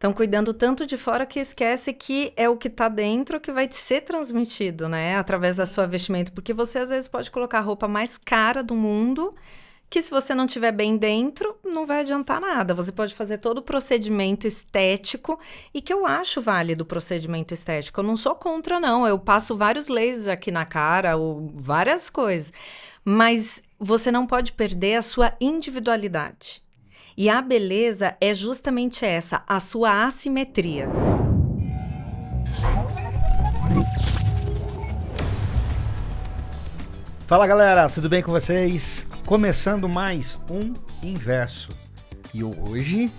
Estão cuidando tanto de fora que esquece que é o que está dentro que vai ser transmitido, né? Através da sua vestimenta. Porque você, às vezes, pode colocar a roupa mais cara do mundo, que se você não estiver bem dentro, não vai adiantar nada. Você pode fazer todo o procedimento estético, e que eu acho válido o procedimento estético. Eu não sou contra, não. Eu passo vários lasers aqui na cara, ou várias coisas. Mas você não pode perder a sua individualidade. E a beleza é justamente essa, a sua assimetria. Fala galera, tudo bem com vocês? Começando mais um Inverso. E hoje,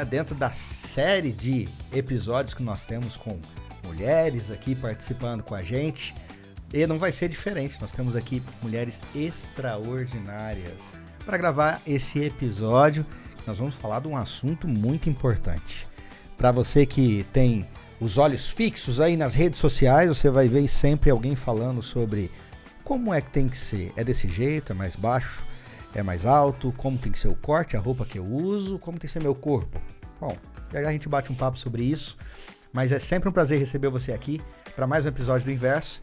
dentro da série de episódios que nós temos com mulheres aqui participando com a gente, e não vai ser diferente, nós temos aqui mulheres extraordinárias para gravar esse episódio. Nós vamos falar de um assunto muito importante. Para você que tem os olhos fixos aí nas redes sociais, você vai ver sempre alguém falando sobre como é que tem que ser. É desse jeito, é mais baixo, é mais alto, como tem que ser o corte, a roupa que eu uso, como tem que ser meu corpo. Bom, já a gente bate um papo sobre isso, mas é sempre um prazer receber você aqui para mais um episódio do Inverso.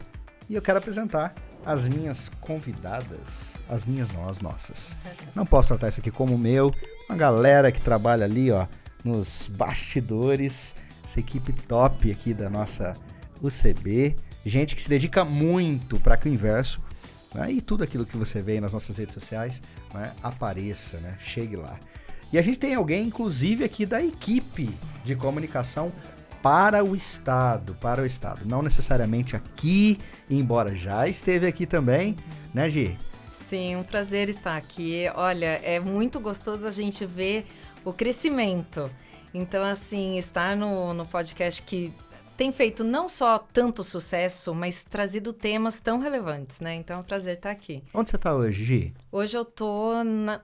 E eu quero apresentar as minhas convidadas, as nossas. Não posso tratar isso aqui como meu. Uma galera que trabalha ali, ó, nos bastidores, essa equipe top aqui da nossa UCB, gente que se dedica muito para que o Inverso, e tudo aquilo que você vê aí nas nossas redes sociais, apareça, chegue lá. E a gente tem alguém, inclusive, aqui da equipe de comunicação para o Estado, não necessariamente aqui, embora já esteve aqui também, né, Gi? Sim, um prazer estar aqui. Olha, é muito gostoso a gente ver o crescimento. Então, assim, estar no podcast que tem feito não só tanto sucesso, mas trazido temas tão relevantes, né? Então, é um prazer estar aqui. Onde você está hoje, Gi? Hoje eu estou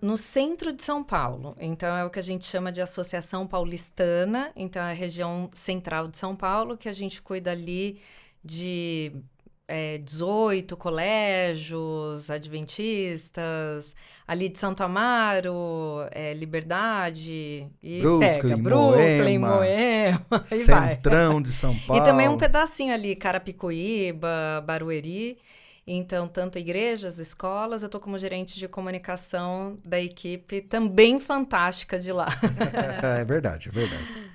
no centro de São Paulo. Então, é o que a gente chama de Associação Paulistana. Então, é a região central de São Paulo, que a gente cuida ali de 18 colégios adventistas, ali de Santo Amaro, Liberdade, e Brooklyn, Moema, aí vai. Centrão de São Paulo. E também um pedacinho ali, Carapicuíba, Barueri. Então, tanto igrejas, escolas, eu estou como gerente de comunicação da equipe, também fantástica de lá. É verdade.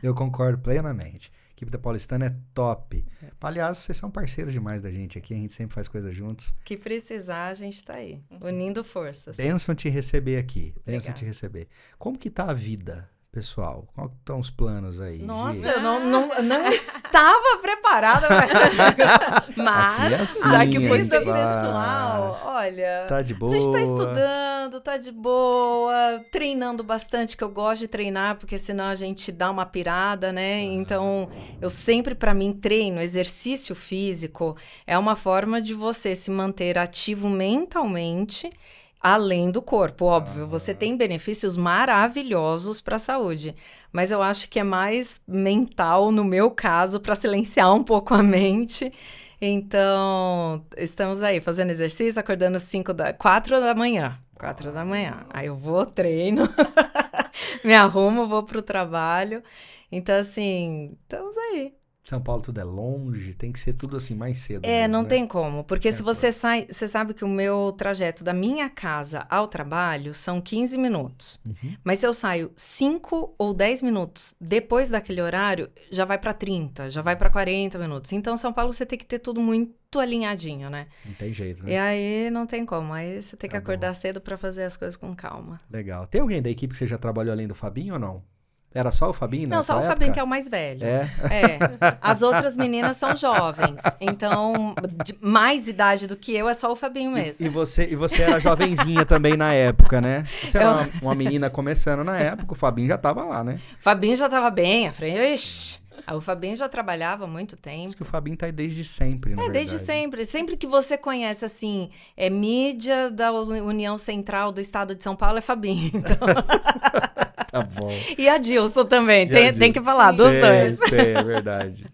Eu concordo plenamente. A equipe da Paulistana é top. Aliás, vocês são parceiros demais da gente aqui, a gente sempre faz coisas juntos. Que precisar, a gente tá aí, unindo forças. Bênção te receber aqui, bênção te receber. Como que tá a vida, pessoal? Quais estão os planos aí? Nossa, eu não estava preparada para essa mas, assim, já que foi do pessoal, olha, tá de boa. A gente tá estudando, tá de boa, treinando bastante, que eu gosto de treinar, porque senão a gente dá uma pirada, né? Então, eu sempre, para mim, treino, exercício físico é uma forma de você se manter ativo mentalmente, além do corpo, óbvio. Você tem benefícios maravilhosos para a saúde, mas eu acho que é mais mental, no meu caso, para silenciar um pouco a mente. Então, estamos aí fazendo exercício, acordando 4 da manhã. 4 da manhã. Aí eu vou, treino, me arrumo, vou pro trabalho. Então, assim, estamos aí. São Paulo tudo é longe, tem que ser tudo assim mais cedo. Não tem como, porque se você sai, você sabe que o meu trajeto da minha casa ao trabalho são 15 minutos. Mas se eu saio 5 ou 10 minutos depois daquele horário, já vai para 30, já vai para 40 minutos. Então, São Paulo você tem que ter tudo muito alinhadinho, né? Não tem jeito, né? E aí não tem como, aí você tem que acordar cedo para fazer as coisas com calma. Legal. Tem alguém da equipe que você já trabalhou além do Fabinho ou não? Era só o Fabinho nessa Não, só o época? Fabinho que é o mais velho. As outras meninas são jovens. Então, de mais idade do que eu, é só o Fabinho mesmo. E você era jovenzinha também na época, né? Você era uma menina começando na época, o Fabinho já tava lá, né? O Fabinho já tava bem à frente. Ixi, o Fabinho já trabalhava há muito tempo. Acho que o Fabinho tá aí desde sempre, na verdade. Desde sempre. Sempre que você conhece, assim, mídia da União Central do Estado de São Paulo, é Fabinho. Então... Tá bom. E a Dilson também, tem que falar dos dois. É verdade.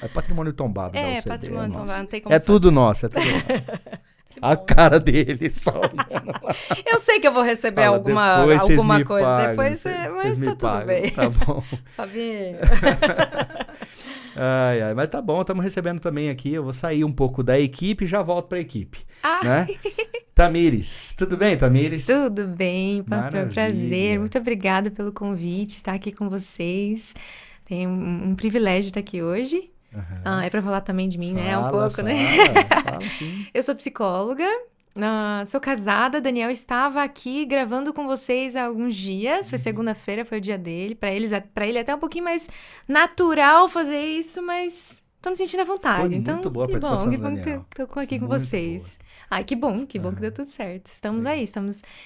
É patrimônio tombado da UCB. Patrimônio tombado, não tem como É fazer. tudo nosso, A cara dele só olhando lá. Eu sei que eu vou receber Fala, alguma coisa. pagam, Depois, mas tá tudo bem. Tá bom. Fabinho. Ai, mas tá bom, estamos recebendo também aqui. Eu vou sair um pouco da equipe e já volto para a equipe. Né? Tamires, tudo bem, Tamires? Tudo bem, pastor, Maravilha. prazer. Muito obrigada pelo convite, estar aqui com vocês. Tem um privilégio estar aqui hoje. É para falar também de mim, né? Um pouco, né? Fala sim. Eu sou psicóloga, sou casada. Daniel estava aqui gravando com vocês há alguns dias. Foi segunda-feira, foi o dia dele. Para ele é até um pouquinho mais natural fazer isso, mas tô me sentindo à vontade. Foi então, muito boa a que participação bom, que do bom Daniel. que eu tô aqui com Muito vocês. boa. Ai, que bom que deu tudo certo. Estamos aí,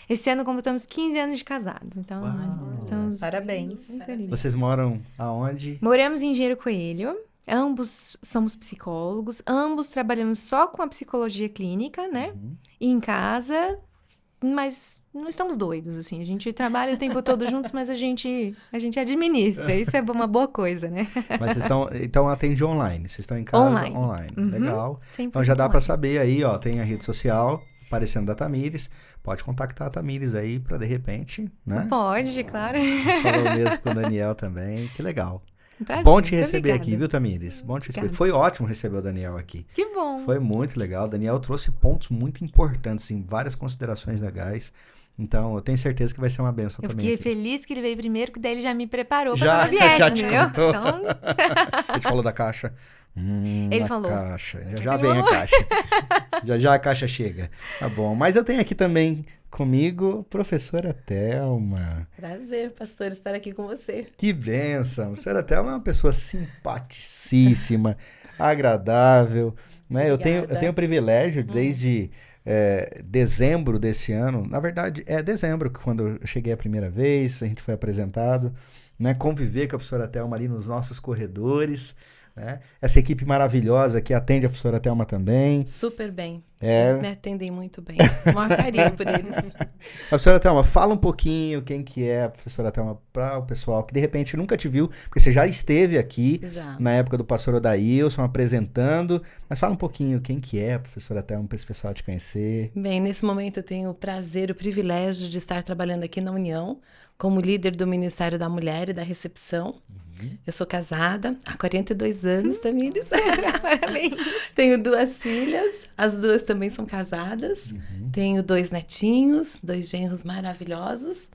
esse ano completamos 15 anos de casados, então estamos... Parabéns. muito felizes. Vocês moram aonde? Moramos em Engenheiro Coelho, ambos somos psicólogos, ambos trabalhamos só com a psicologia clínica, né? E em casa, mas não estamos doidos, assim, a gente trabalha o tempo todo juntos, mas a gente administra, isso é uma boa coisa, né? Mas vocês estão, então atende online, vocês estão em casa Online. Legal. 100% Então já dá para online. saber aí, ó, tem a rede social aparecendo da Tamires, pode contactar a Tamires aí para de repente, né? Pode, claro. A gente falou mesmo com o Daniel também, que legal. Prazer, Bom te muito receber obrigada. aqui, viu, Tamires? Bom te receber. Obrigada. Foi ótimo receber o Daniel aqui. Que bom. Foi muito legal. O Daniel trouxe pontos muito importantes, em várias considerações legais. Então, eu tenho certeza que vai ser uma benção Eu também fiquei aqui. feliz que ele veio primeiro, que daí ele já me preparou Já- pra quando eu viesse, já te entendeu? contou. Então, A gente falou da caixa. Ele a falou. Caixa. Já vem a caixa. já a caixa chega. Tá bom. Mas eu tenho aqui também comigo, professora Thelma. Prazer, pastor, estar aqui com você. Que bênção. A professora Thelma é uma pessoa simpaticíssima, agradável. Né? Eu tenho o privilégio, desde dezembro desse ano, na verdade, é dezembro, quando eu cheguei a primeira vez, a gente foi apresentado, né? Conviver com a professora Thelma ali nos nossos corredores, né? Essa equipe maravilhosa que atende a professora Thelma também. Super bem. É. Eles me atendem muito bem. Maior carinho por eles. A professora Thelma, fala um pouquinho quem que é a professora Thelma para o pessoal que de repente nunca te viu, porque você já esteve aqui Já. na época do pastor Odailson apresentando, mas fala um pouquinho quem que é a professora Thelma para esse pessoal te conhecer. Bem, nesse momento eu tenho o prazer, o privilégio de estar trabalhando aqui na União como líder do Ministério da Mulher e da Recepção. Eu sou casada há 42 anos, Tamires. parabéns. Tenho 2 filhas, as 2 também são casadas. Tenho 2 netinhos, 2 genros maravilhosos.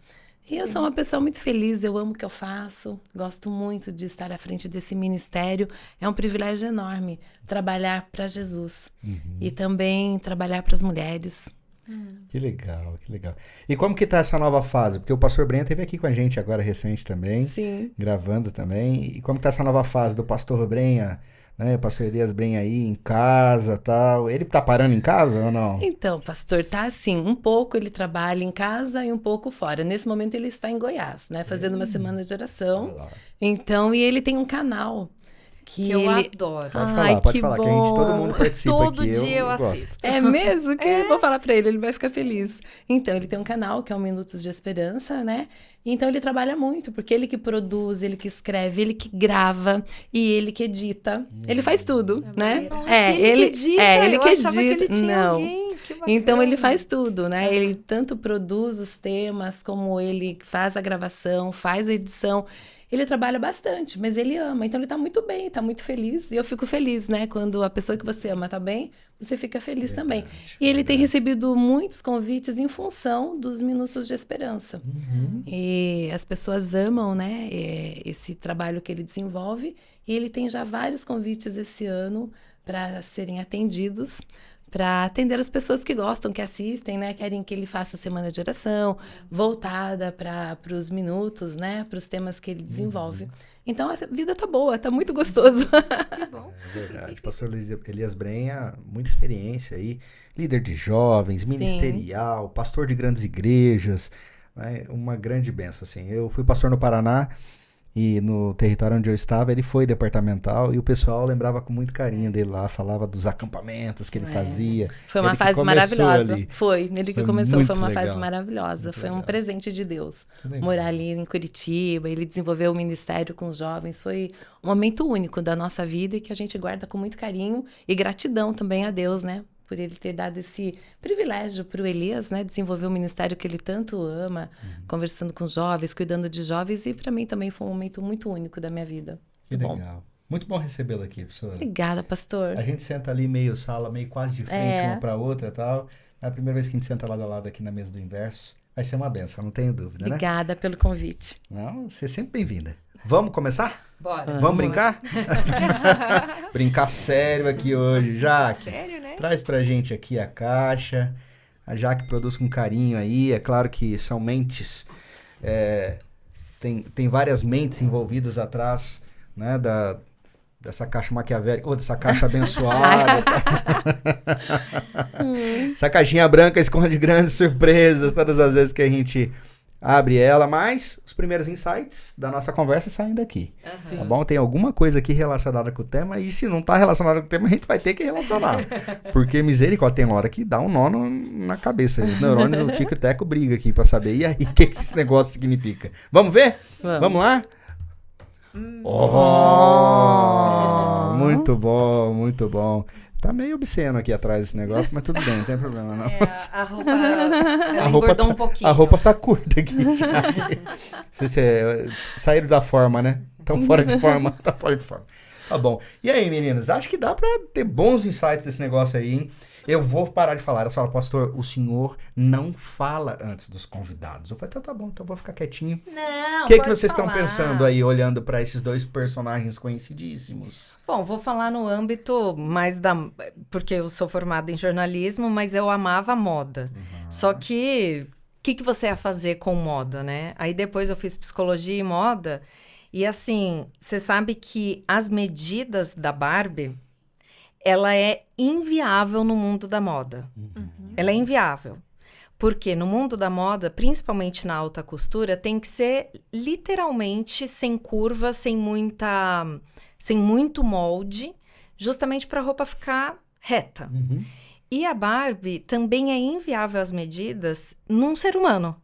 E eu sou uma pessoa muito feliz, eu amo o que eu faço, gosto muito de estar à frente desse ministério. É um privilégio enorme trabalhar para Jesus e também trabalhar para as mulheres. Que legal, que legal. E como que tá essa nova fase? Porque o pastor Brenha esteve aqui com a gente agora recente também, Sim. gravando também. E como que tá essa nova fase do pastor Brenha, né? O pastor Elias Brenha aí em casa, tal. Ele tá parando em casa ou não? Então, pastor, tá assim, um pouco ele trabalha em casa e um pouco fora. Nesse momento ele está em Goiás, né, fazendo uma semana de oração. Olha lá. Então, e ele tem um canal que Que eu ele... adoro. Pode falar, que a gente, todo bom. mundo participa Todo aqui. dia eu gosto. assisto. É mesmo? Que vou falar pra ele, ele vai ficar feliz. Então, ele tem um canal que é o Minutos de Esperança, né? Então, ele trabalha muito, porque ele que produz, ele que escreve, ele que grava e ele que edita. Ele faz tudo, né? Nossa, ele que edita? ele Eu que achava que edita. ele tinha Não. alguém. Que bacana. Então, ele faz tudo, né? Ele tanto produz os temas, como ele faz a gravação, faz a edição. Ele trabalha bastante, mas ele ama. Então, ele tá muito bem, tá muito feliz. E eu fico feliz, né? Quando a pessoa que você ama tá bem, você fica feliz também. E ele tem recebido muitos convites em função dos Minutos de Esperança. E as pessoas amam, né? Esse trabalho que ele desenvolve. E ele tem já vários convites esse ano para serem atendidos, para atender as pessoas que gostam, que assistem, né? Querem que ele faça a semana de oração, voltada para os minutos, né? Para os temas que ele desenvolve. Então, a vida tá boa, tá muito gostoso. Que bom. É verdade. Pastor Elias Brenha, muita experiência aí. Líder de jovens, ministerial, pastor de grandes igrejas. Né? Uma grande bênção, assim. Eu fui pastor no Paraná. E no território onde eu estava, ele foi departamental e o pessoal lembrava com muito carinho dele lá, falava dos acampamentos que ele fazia. Foi uma Ele que fase começou maravilhosa. ali. Foi, ele que Foi começou, muito foi uma legal. fase maravilhosa. Muito Foi um legal. presente de Deus. Que legal. Morar ali em Curitiba, ele desenvolveu o ministério com os jovens. Foi um momento único da nossa vida e que a gente guarda com muito carinho e gratidão também a Deus, né? por ele ter dado esse privilégio para o Elias, né? Desenvolver o ministério que ele tanto ama, conversando com jovens, cuidando de jovens. E para mim também foi um momento muito único da minha vida. Que Muito bom. legal. Muito bom recebê-la aqui, professora. Obrigada, pastor. A gente senta ali meio sala, meio quase de frente uma para outra e tal. É a primeira vez que a gente senta lado a lado aqui na mesa do Inverso. Vai ser uma benção, não tenho dúvida, né? Obrigada pelo convite. Não, você é sempre bem-vinda. Vamos começar? Bora. Vamos brincar? Brincar sério aqui hoje. Jaque, Sério, né? traz pra gente aqui a caixa. A Jaque produz com carinho aí. É claro que são mentes. Tem várias mentes envolvidas atrás, né, dessa caixa maquiavélica, ou dessa caixa abençoada. Essa caixinha branca esconde grandes surpresas todas as vezes que a gente abre ela, mas os primeiros insights da nossa conversa saem daqui. Tá bom? Tem alguma coisa aqui relacionada com o tema, e se não tá relacionada com o tema, a gente vai ter que relacionar. Porque misericórdia, tem hora que dá um nó na cabeça. Os neurônios do tico e teco brigam aqui pra saber, e aí, o que esse negócio significa? Vamos ver? Vamos lá? Oh, muito bom, muito bom. Tá meio obsceno aqui atrás esse negócio, mas tudo bem, não tem problema não. A roupa, ela engordou um pouquinho. A roupa tá curta aqui. Saíram da forma, né? Estão fora de forma, tá fora de forma. Tá bom. E aí, meninas, acho que dá pra ter bons insights desse negócio aí, hein? Eu vou parar de falar. Elas falam, pastor, o senhor não fala antes dos convidados. Eu falei, então tá bom, então eu vou ficar quietinho. Não, O que pode vocês estão falar. pensando aí, olhando pra esses dois personagens conhecidíssimos? Bom, vou falar no âmbito mais porque eu sou formada em jornalismo, mas eu amava moda. Só que, o que você ia fazer com moda, né? Aí depois eu fiz psicologia e moda. E assim, você sabe que as medidas da Barbie, ela é inviável no mundo da moda. Ela é inviável. Porque no mundo da moda, principalmente na alta costura, tem que ser literalmente sem curva, sem muito molde, justamente para a roupa ficar reta. E a Barbie também é inviável as medidas num ser humano.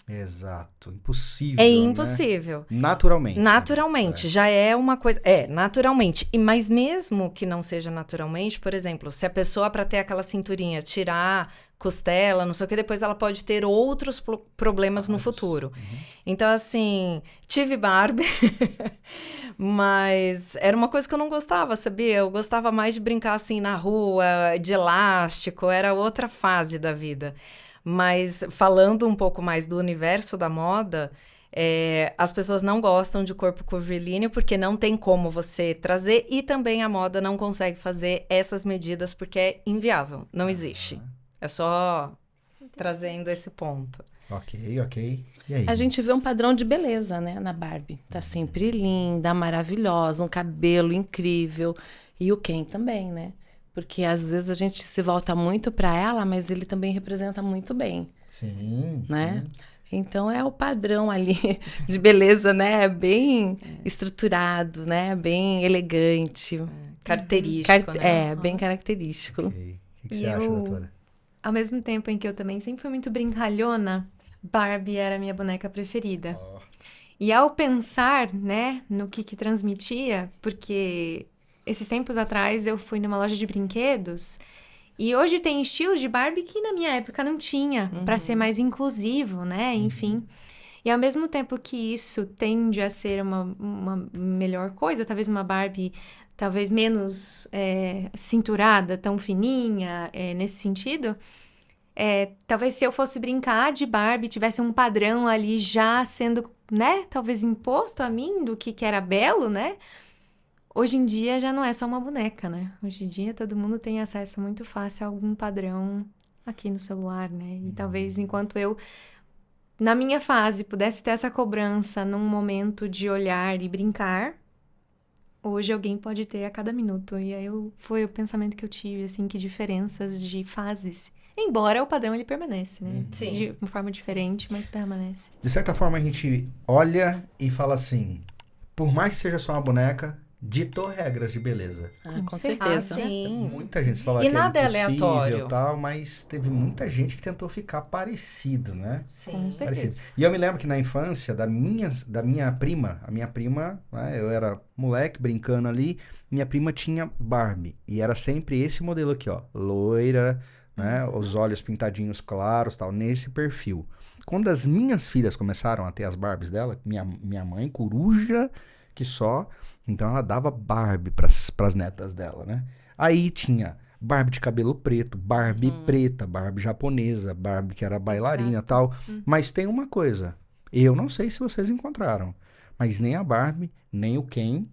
Exato, impossível. É né? impossível. Naturalmente. Naturalmente, já é uma coisa... naturalmente. Mas mesmo que não seja naturalmente, por exemplo, se a pessoa, para ter aquela cinturinha, tirar costela, não sei o que, depois ela pode ter outros problemas no futuro. Então, assim, tive Barbie, mas era uma coisa que eu não gostava, sabia? Eu gostava mais de brincar, assim, na rua, de elástico, era outra fase da vida. Mas falando um pouco mais do universo da moda, as pessoas não gostam de corpo curvilíneo porque não tem como você trazer, e também a moda não consegue fazer essas medidas porque é inviável, não existe. É só trazendo esse ponto. Ok. E aí? A gente vê um padrão de beleza, né, na Barbie. Tá sempre linda, maravilhosa, um cabelo incrível. E o Ken também, né? Porque às vezes a gente se volta muito para ela, mas ele também representa muito bem. Sim, né? sim. Então é o padrão ali de beleza, né? Bem estruturado, né? Bem elegante. Característico, né? Bem característico. Ok. O que E você acha, eu- doutora? Ao mesmo tempo em que eu também sempre fui muito brincalhona, Barbie era a minha boneca preferida. E ao pensar, né, no que transmitia, porque esses tempos atrás eu fui numa loja de brinquedos e hoje tem estilos de Barbie que na minha época não tinha, para ser mais inclusivo, né, enfim. E ao mesmo tempo que isso tende a ser uma melhor coisa, talvez uma Barbie talvez menos cinturada, tão fininha, nesse sentido, talvez se eu fosse brincar de Barbie, tivesse um padrão ali já sendo, né, talvez imposto a mim do que era belo, né? Hoje em dia já não é só uma boneca, né? Hoje em dia todo mundo tem acesso muito fácil a algum padrão aqui no celular, né? E talvez enquanto eu, na minha fase, pudesse ter essa cobrança num momento de olhar e brincar, hoje alguém pode ter a cada minuto. E aí foi o pensamento que eu tive, assim, que diferenças de fases. Embora o padrão ele permanece, né? Sim. De uma forma diferente, mas permanece. De certa forma, a gente olha e fala assim, por mais que seja só uma boneca, ditou regras de beleza. Com Ah, certeza. sim. Muita gente fala E que nada é é impossível aleatório. e tal, mas teve muita gente que tentou ficar parecido, né? Sim. Com certeza. Parecido. E eu me lembro que na infância da minha prima, a minha prima, né, eu era moleque brincando ali, minha prima tinha Barbie. E era sempre esse modelo aqui, ó, loira, né, os olhos pintadinhos claros, tal, nesse perfil. Quando as minhas filhas começaram a ter as Barbies dela, minha mãe, coruja que só, então ela dava Barbie pras netas dela, né? Aí tinha Barbie de cabelo preto, Barbie preta, Barbie japonesa, Barbie que era bailarina e tal. Mas tem uma coisa, eu não sei se vocês encontraram, mas nem a Barbie, nem o Ken,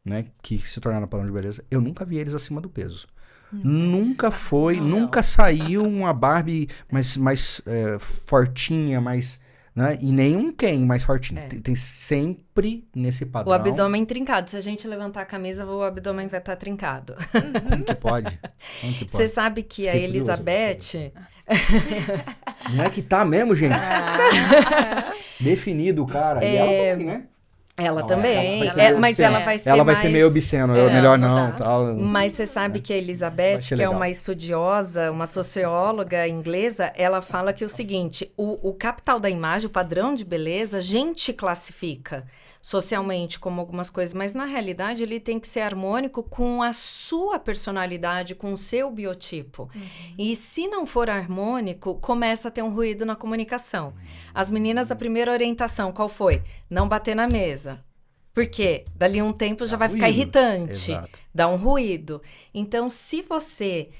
né, que se tornaram padrão de beleza, eu nunca vi eles acima do peso. Nunca foi, nunca saiu uma Barbie mais fortinha, mais, né, e nem um Ken mais fortinho. Tem sempre nesse O padrão. abdômen trincado. Se a gente levantar a camisa, o abdômen vai estar trincado. Como que pode? Como que Você pode? sabe que a Fiquei curioso. Elizabeth... Não é que tá mesmo, gente? Definido o cara. E ela também, né? Ela Não, também. vai ser meio Mas obsceno. ela vai ser Ela vai mais... ser meio obsceno. Melhor não, dá. tal. Mas você sabe que a Vai Elizabeth, ser que é legal. uma estudiosa, uma socióloga inglesa, ela fala que é o seguinte, o capital da imagem, o padrão de beleza, a gente classifica socialmente como algumas coisas, mas na realidade ele tem que ser harmônico com a sua personalidade, com o seu biotipo. E se não for harmônico, começa a ter um ruído na comunicação. As meninas, a primeira orientação, qual foi? Não bater na mesa. Por quê? Dali um tempo já vai ficar ruído. irritante, Exato. dá um ruído. Então, se você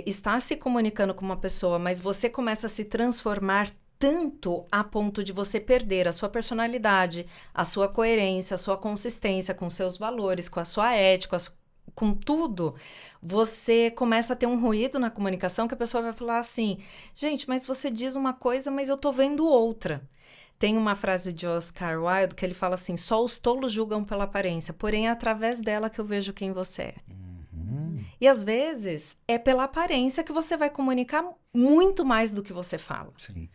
está se comunicando com uma pessoa, mas você começa a se transformar tanto a ponto de você perder a sua personalidade, a sua coerência, a sua consistência com seus valores, com a sua ética, com tudo, você começa a ter um ruído na comunicação que a pessoa vai falar assim, gente, mas você diz uma coisa, mas eu tô vendo outra. Tem uma frase de Oscar Wilde que ele fala assim, só os tolos julgam pela aparência, porém é através dela que eu vejo quem você é. E às vezes é pela aparência que você vai comunicar muito mais do que você fala. Sim.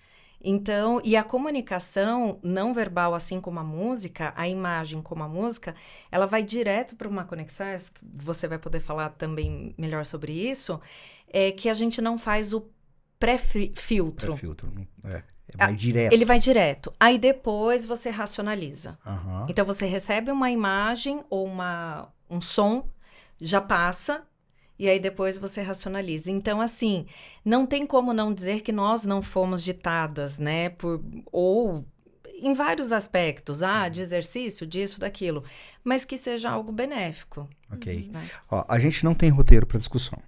Então, e a comunicação não verbal, assim como a música, a imagem como a música, ela vai direto para uma conexão, você vai poder falar também melhor sobre isso, que a gente não faz o pré-filtro. Filtro. Vai direto. Ele vai direto. Aí depois você racionaliza. Aham. Então você recebe uma imagem ou um som, já passa, e aí depois você racionaliza. Então, assim, não tem como não dizer que nós não fomos ditadas, né? Ou em vários aspectos, de exercício, disso, daquilo. Mas que seja algo benéfico. Ok. Né? Ó, a gente não tem roteiro para discussão.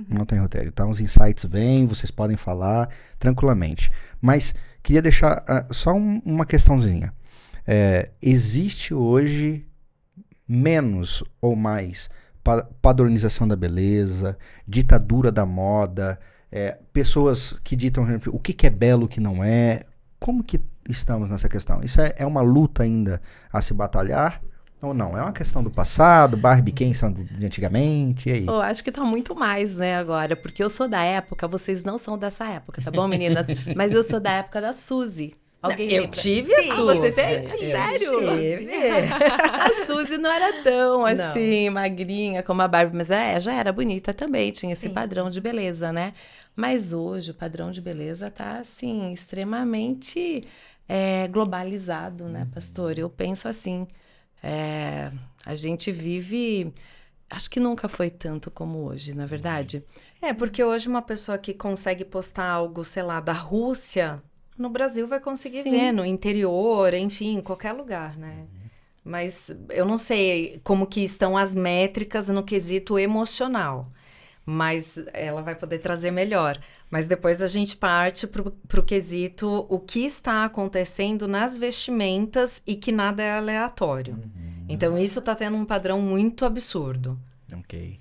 Não tem roteiro. Então, os insights vêm, vocês podem falar tranquilamente. Mas queria deixar só uma questãozinha. Existe hoje menos ou mais padronização da beleza, ditadura da moda, pessoas que ditam o que é belo, o que não é. Como que estamos nessa questão? Isso é uma luta ainda a se batalhar? Ou não? É uma questão do passado, Barbie Ken são de antigamente, e aí? Eu acho que tá muito mais, né, agora. Porque eu sou da época, vocês não são dessa época, tá bom, meninas? Mas eu sou da época da Suzy. Alguém Eu lembra? tive a Sim, Suzy. você teve? Eu Sério? tive. A Suzy não era tão, Não. assim, magrinha como a Barbie, mas já era bonita também, tinha esse Sim, padrão de beleza, né? Mas hoje o padrão de beleza tá, assim, extremamente globalizado, né, pastor? Eu penso assim, a gente vive... Acho que nunca foi tanto como hoje, na verdade. Porque hoje uma pessoa que consegue postar algo, sei lá, da Rússia, no Brasil vai conseguir Sim. ver, no interior, enfim, em qualquer lugar, né? Mas eu não sei como que estão as métricas no quesito emocional, mas ela vai poder trazer melhor. Mas depois a gente parte pro quesito o que está acontecendo nas vestimentas e que nada é aleatório. Então isso tá tendo um padrão muito absurdo. Ok.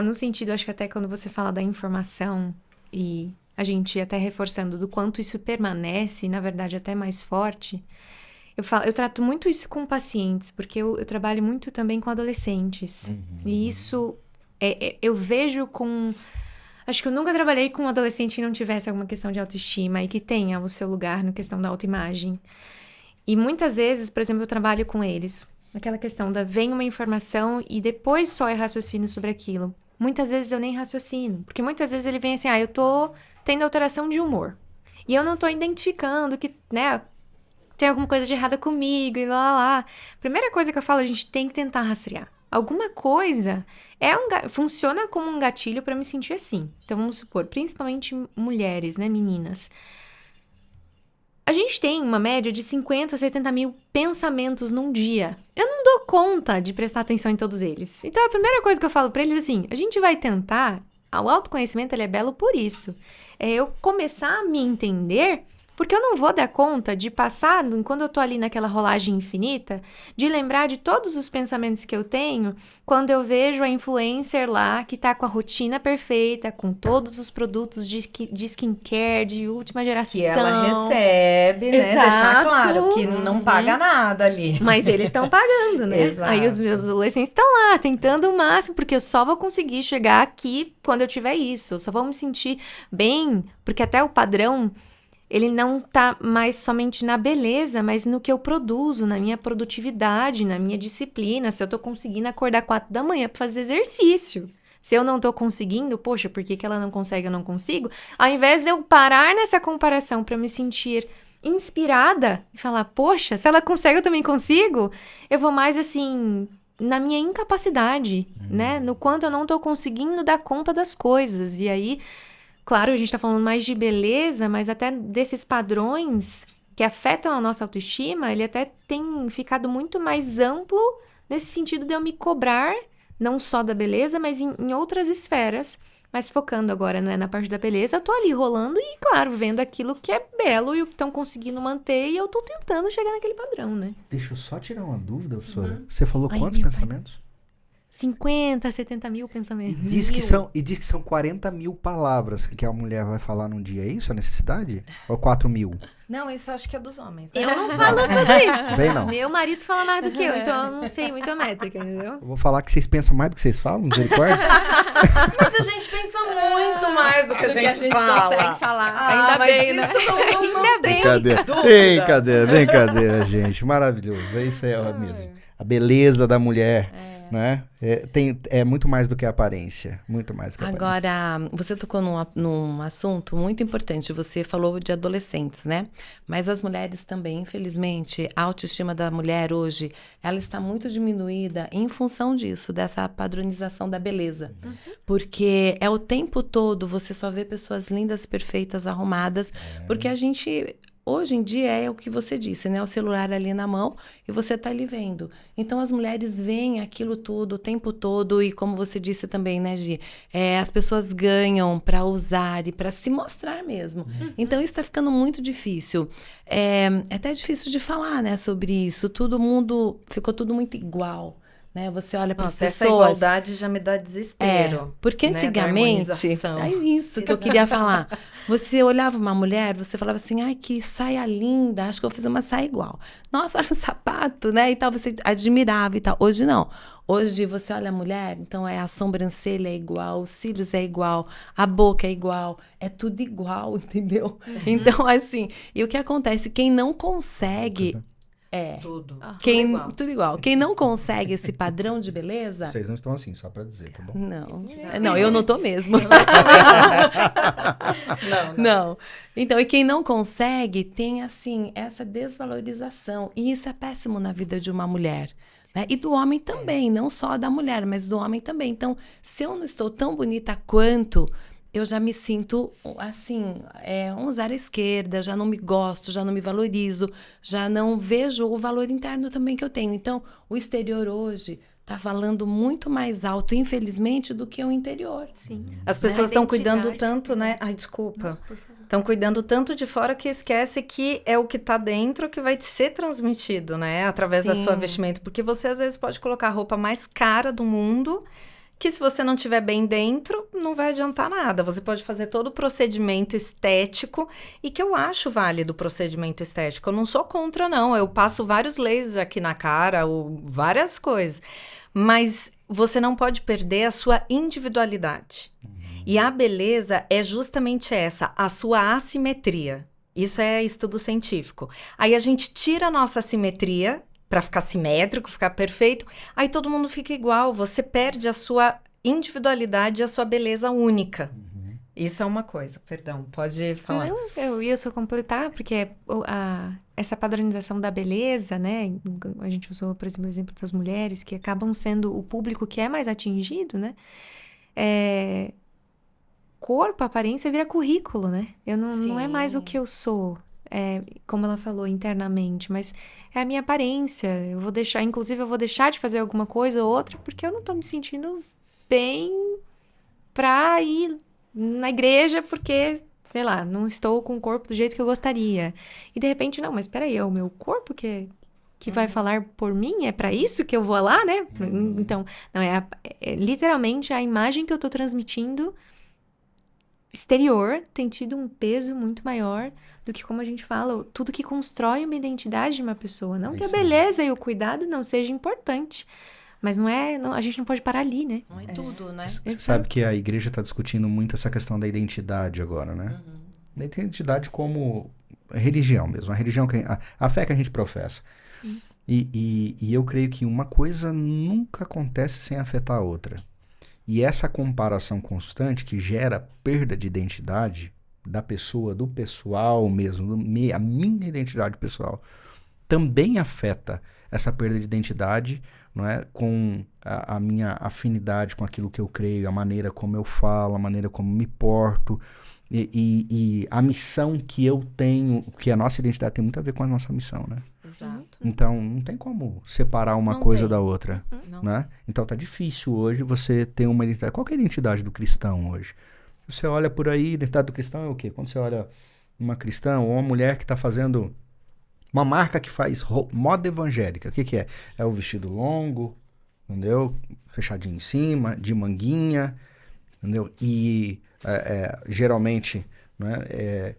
No sentido, acho que até quando você fala da informação e a gente até reforçando do quanto isso permanece, na verdade até mais forte, eu trato muito isso com pacientes, porque eu trabalho muito também com adolescentes. E isso eu vejo com... Acho que eu nunca trabalhei com um adolescente que não tivesse alguma questão de autoestima e que tenha o seu lugar na questão da autoimagem. E muitas vezes, por exemplo, eu trabalho com eles. Aquela questão da vem uma informação e depois só é raciocínio sobre aquilo. Muitas vezes eu nem raciocino, porque muitas vezes ele vem assim, eu tô tendo alteração de humor. E eu não tô identificando que, né, tem alguma coisa de errada comigo e lá. Primeira coisa que eu falo, a gente tem que tentar rastrear. Alguma coisa funciona como um gatilho pra me sentir assim. Então, vamos supor, principalmente mulheres, né, meninas. A gente tem uma média de 50, 70 mil pensamentos num dia. Eu não dou conta de prestar atenção em todos eles. Então, a primeira coisa que eu falo pra eles é assim, a gente vai tentar, o autoconhecimento ele é belo por isso. É eu começar a me entender, porque eu não vou dar conta de passar, quando eu tô ali naquela rolagem infinita, de lembrar de todos os pensamentos que eu tenho quando eu vejo a influencer lá que tá com a rotina perfeita, com todos os produtos de skincare de última geração. Que ela recebe, né? Exato. Deixar claro que não paga nada ali. Mas eles estão pagando, né? Exato. Aí os meus adolescentes estão lá, tentando o máximo, porque eu só vou conseguir chegar aqui quando eu tiver isso. Eu só vou me sentir bem, porque até o padrão... Ele não tá mais somente na beleza, mas no que eu produzo, na minha produtividade, na minha disciplina. Se eu tô conseguindo acordar 4 da manhã pra fazer exercício. Se eu não tô conseguindo, poxa, por que ela não consegue, eu não consigo? Ao invés de eu parar nessa comparação pra me sentir inspirada e falar, poxa, se ela consegue, eu também consigo. Eu vou mais assim, na minha incapacidade, né? No quanto eu não tô conseguindo dar conta das coisas. E aí... Claro, a gente tá falando mais de beleza, mas até desses padrões que afetam a nossa autoestima, ele até tem ficado muito mais amplo nesse sentido de eu me cobrar, não só da beleza, mas em outras esferas. Mas focando agora, né, na parte da beleza, eu tô ali rolando e, claro, vendo aquilo que é belo e o que estão conseguindo manter e eu tô tentando chegar naquele padrão, né? Deixa eu só tirar uma dúvida, professora. Você falou Ai, quantos meu pensamentos? 50, 70 mil pensamentos. Diz que são 40 mil palavras que a mulher vai falar num dia. É isso a necessidade? Ou 4 mil? Não, isso acho que é dos homens. Né? Eu não falo tudo isso. Bem não. Meu marido fala mais do que eu, então eu não sei muito a métrica, entendeu? Eu vou falar que vocês pensam mais do que vocês falam, misericórdia. Mas a gente pensa muito mais do que a gente fala. consegue falar. Ainda mas bem, né? isso não Ainda bem. Brincadeira, gente. Maravilhoso. Isso é mesmo. A beleza da mulher, né? É muito mais do que a aparência. Muito mais do que a aparência. Agora, você tocou num assunto muito importante. Você falou de adolescentes, né? Mas as mulheres também, infelizmente, a autoestima da mulher hoje, ela está muito diminuída em função disso, dessa padronização da beleza. Porque é o tempo todo você só vê pessoas lindas, perfeitas, arrumadas, porque a gente... Hoje em dia é o que você disse, né? O celular ali na mão e você tá ali vendo. Então, as mulheres veem aquilo tudo o tempo todo e como você disse também, né, Gi? As pessoas ganham para usar e para se mostrar mesmo. Então, isso tá ficando muito difícil. É até difícil de falar, né, sobre isso. Ficou tudo muito igual. Né? Você olha para as pessoas... Essa igualdade já me dá desespero. Porque antigamente... É isso que eu queria falar. Você olhava uma mulher, você falava assim, ai, que saia linda, acho que eu vou fazer uma saia igual. Nossa, olha o sapato, né? E tal, você admirava e tal. Hoje não. Hoje você olha a mulher, então a sobrancelha é igual, os cílios é igual, a boca é igual, é tudo igual, entendeu? Então, assim, e o que acontece? Quem não consegue... Tudo. Tudo igual. Quem não consegue esse padrão de beleza... Vocês não estão assim, só pra dizer, tá bom? Não, eu não tô mesmo. Não. Então, e quem não consegue tem, assim, essa desvalorização. E isso é péssimo na vida de uma mulher. Né? E do homem também, não só da mulher, mas do homem também. Então, se eu não estou tão bonita quanto... eu já me sinto, assim, um zero à esquerda, já não me gosto, já não me valorizo, já não vejo o valor interno também que eu tenho. Então, o exterior hoje está falando muito mais alto, infelizmente, do que o interior. Sim. As pessoas estão cuidando tanto, né? Ai, desculpa. Estão cuidando tanto de fora que esquece que é o que está dentro que vai ser transmitido, né? Através da sua vestimenta. Porque você, às vezes, pode colocar a roupa mais cara do mundo... que se você não estiver bem dentro, não vai adiantar nada. Você pode fazer todo o procedimento estético, e que eu acho válido o procedimento estético. Eu não sou contra, não. Eu passo vários lasers aqui na cara, ou várias coisas. Mas você não pode perder a sua individualidade. E a beleza é justamente essa, a sua assimetria. Isso é estudo científico. Aí a gente tira a nossa assimetria para ficar simétrico, ficar perfeito, aí todo mundo fica igual, você perde a sua individualidade e a sua beleza única. Isso é uma coisa, perdão, pode falar. Não, eu ia só completar, porque essa padronização da beleza, né? A gente usou, por exemplo, o exemplo das mulheres, que acabam sendo o público que é mais atingido, né? Corpo, aparência vira currículo, né? Não é mais o que eu sou, como ela falou, internamente, mas é a minha aparência. Inclusive, eu vou deixar de fazer alguma coisa ou outra, porque eu não tô me sentindo bem pra ir na igreja, porque, sei lá, não estou com o corpo do jeito que eu gostaria. E de repente, não, mas peraí, é o meu corpo que vai falar por mim? É pra isso que eu vou lá, né? Então, não, literalmente a imagem que eu tô transmitindo exterior tem tido um peso muito maior do que, como a gente fala, tudo que constrói uma identidade de uma pessoa. Não que a beleza e o cuidado não seja importante, mas a gente não pode parar ali, né? Não é tudo, né? Você sabe que a igreja está discutindo muito essa questão da identidade agora, né? Da identidade como religião mesmo, a religião, a fé que a gente professa. E eu creio que uma coisa nunca acontece sem afetar a outra. E essa comparação constante que gera perda de identidade da pessoa, do pessoal mesmo, a minha identidade pessoal, também afeta essa perda de identidade, não é? Com a minha afinidade com aquilo que eu creio, a maneira como eu falo, a maneira como me porto, e a missão que eu tenho, que a nossa identidade tem muito a ver com a nossa missão, né? Exato. Então, não tem como separar uma coisa da outra, né? Então, tá difícil hoje você ter uma identidade. Qual que é a identidade do cristão hoje? Você olha por aí, a identidade do cristão é o quê? Quando você olha uma cristã ou uma mulher que está fazendo uma marca que faz moda evangélica, o que é? É o vestido longo, entendeu? Fechadinho em cima, de manguinha, entendeu? E geralmente, né,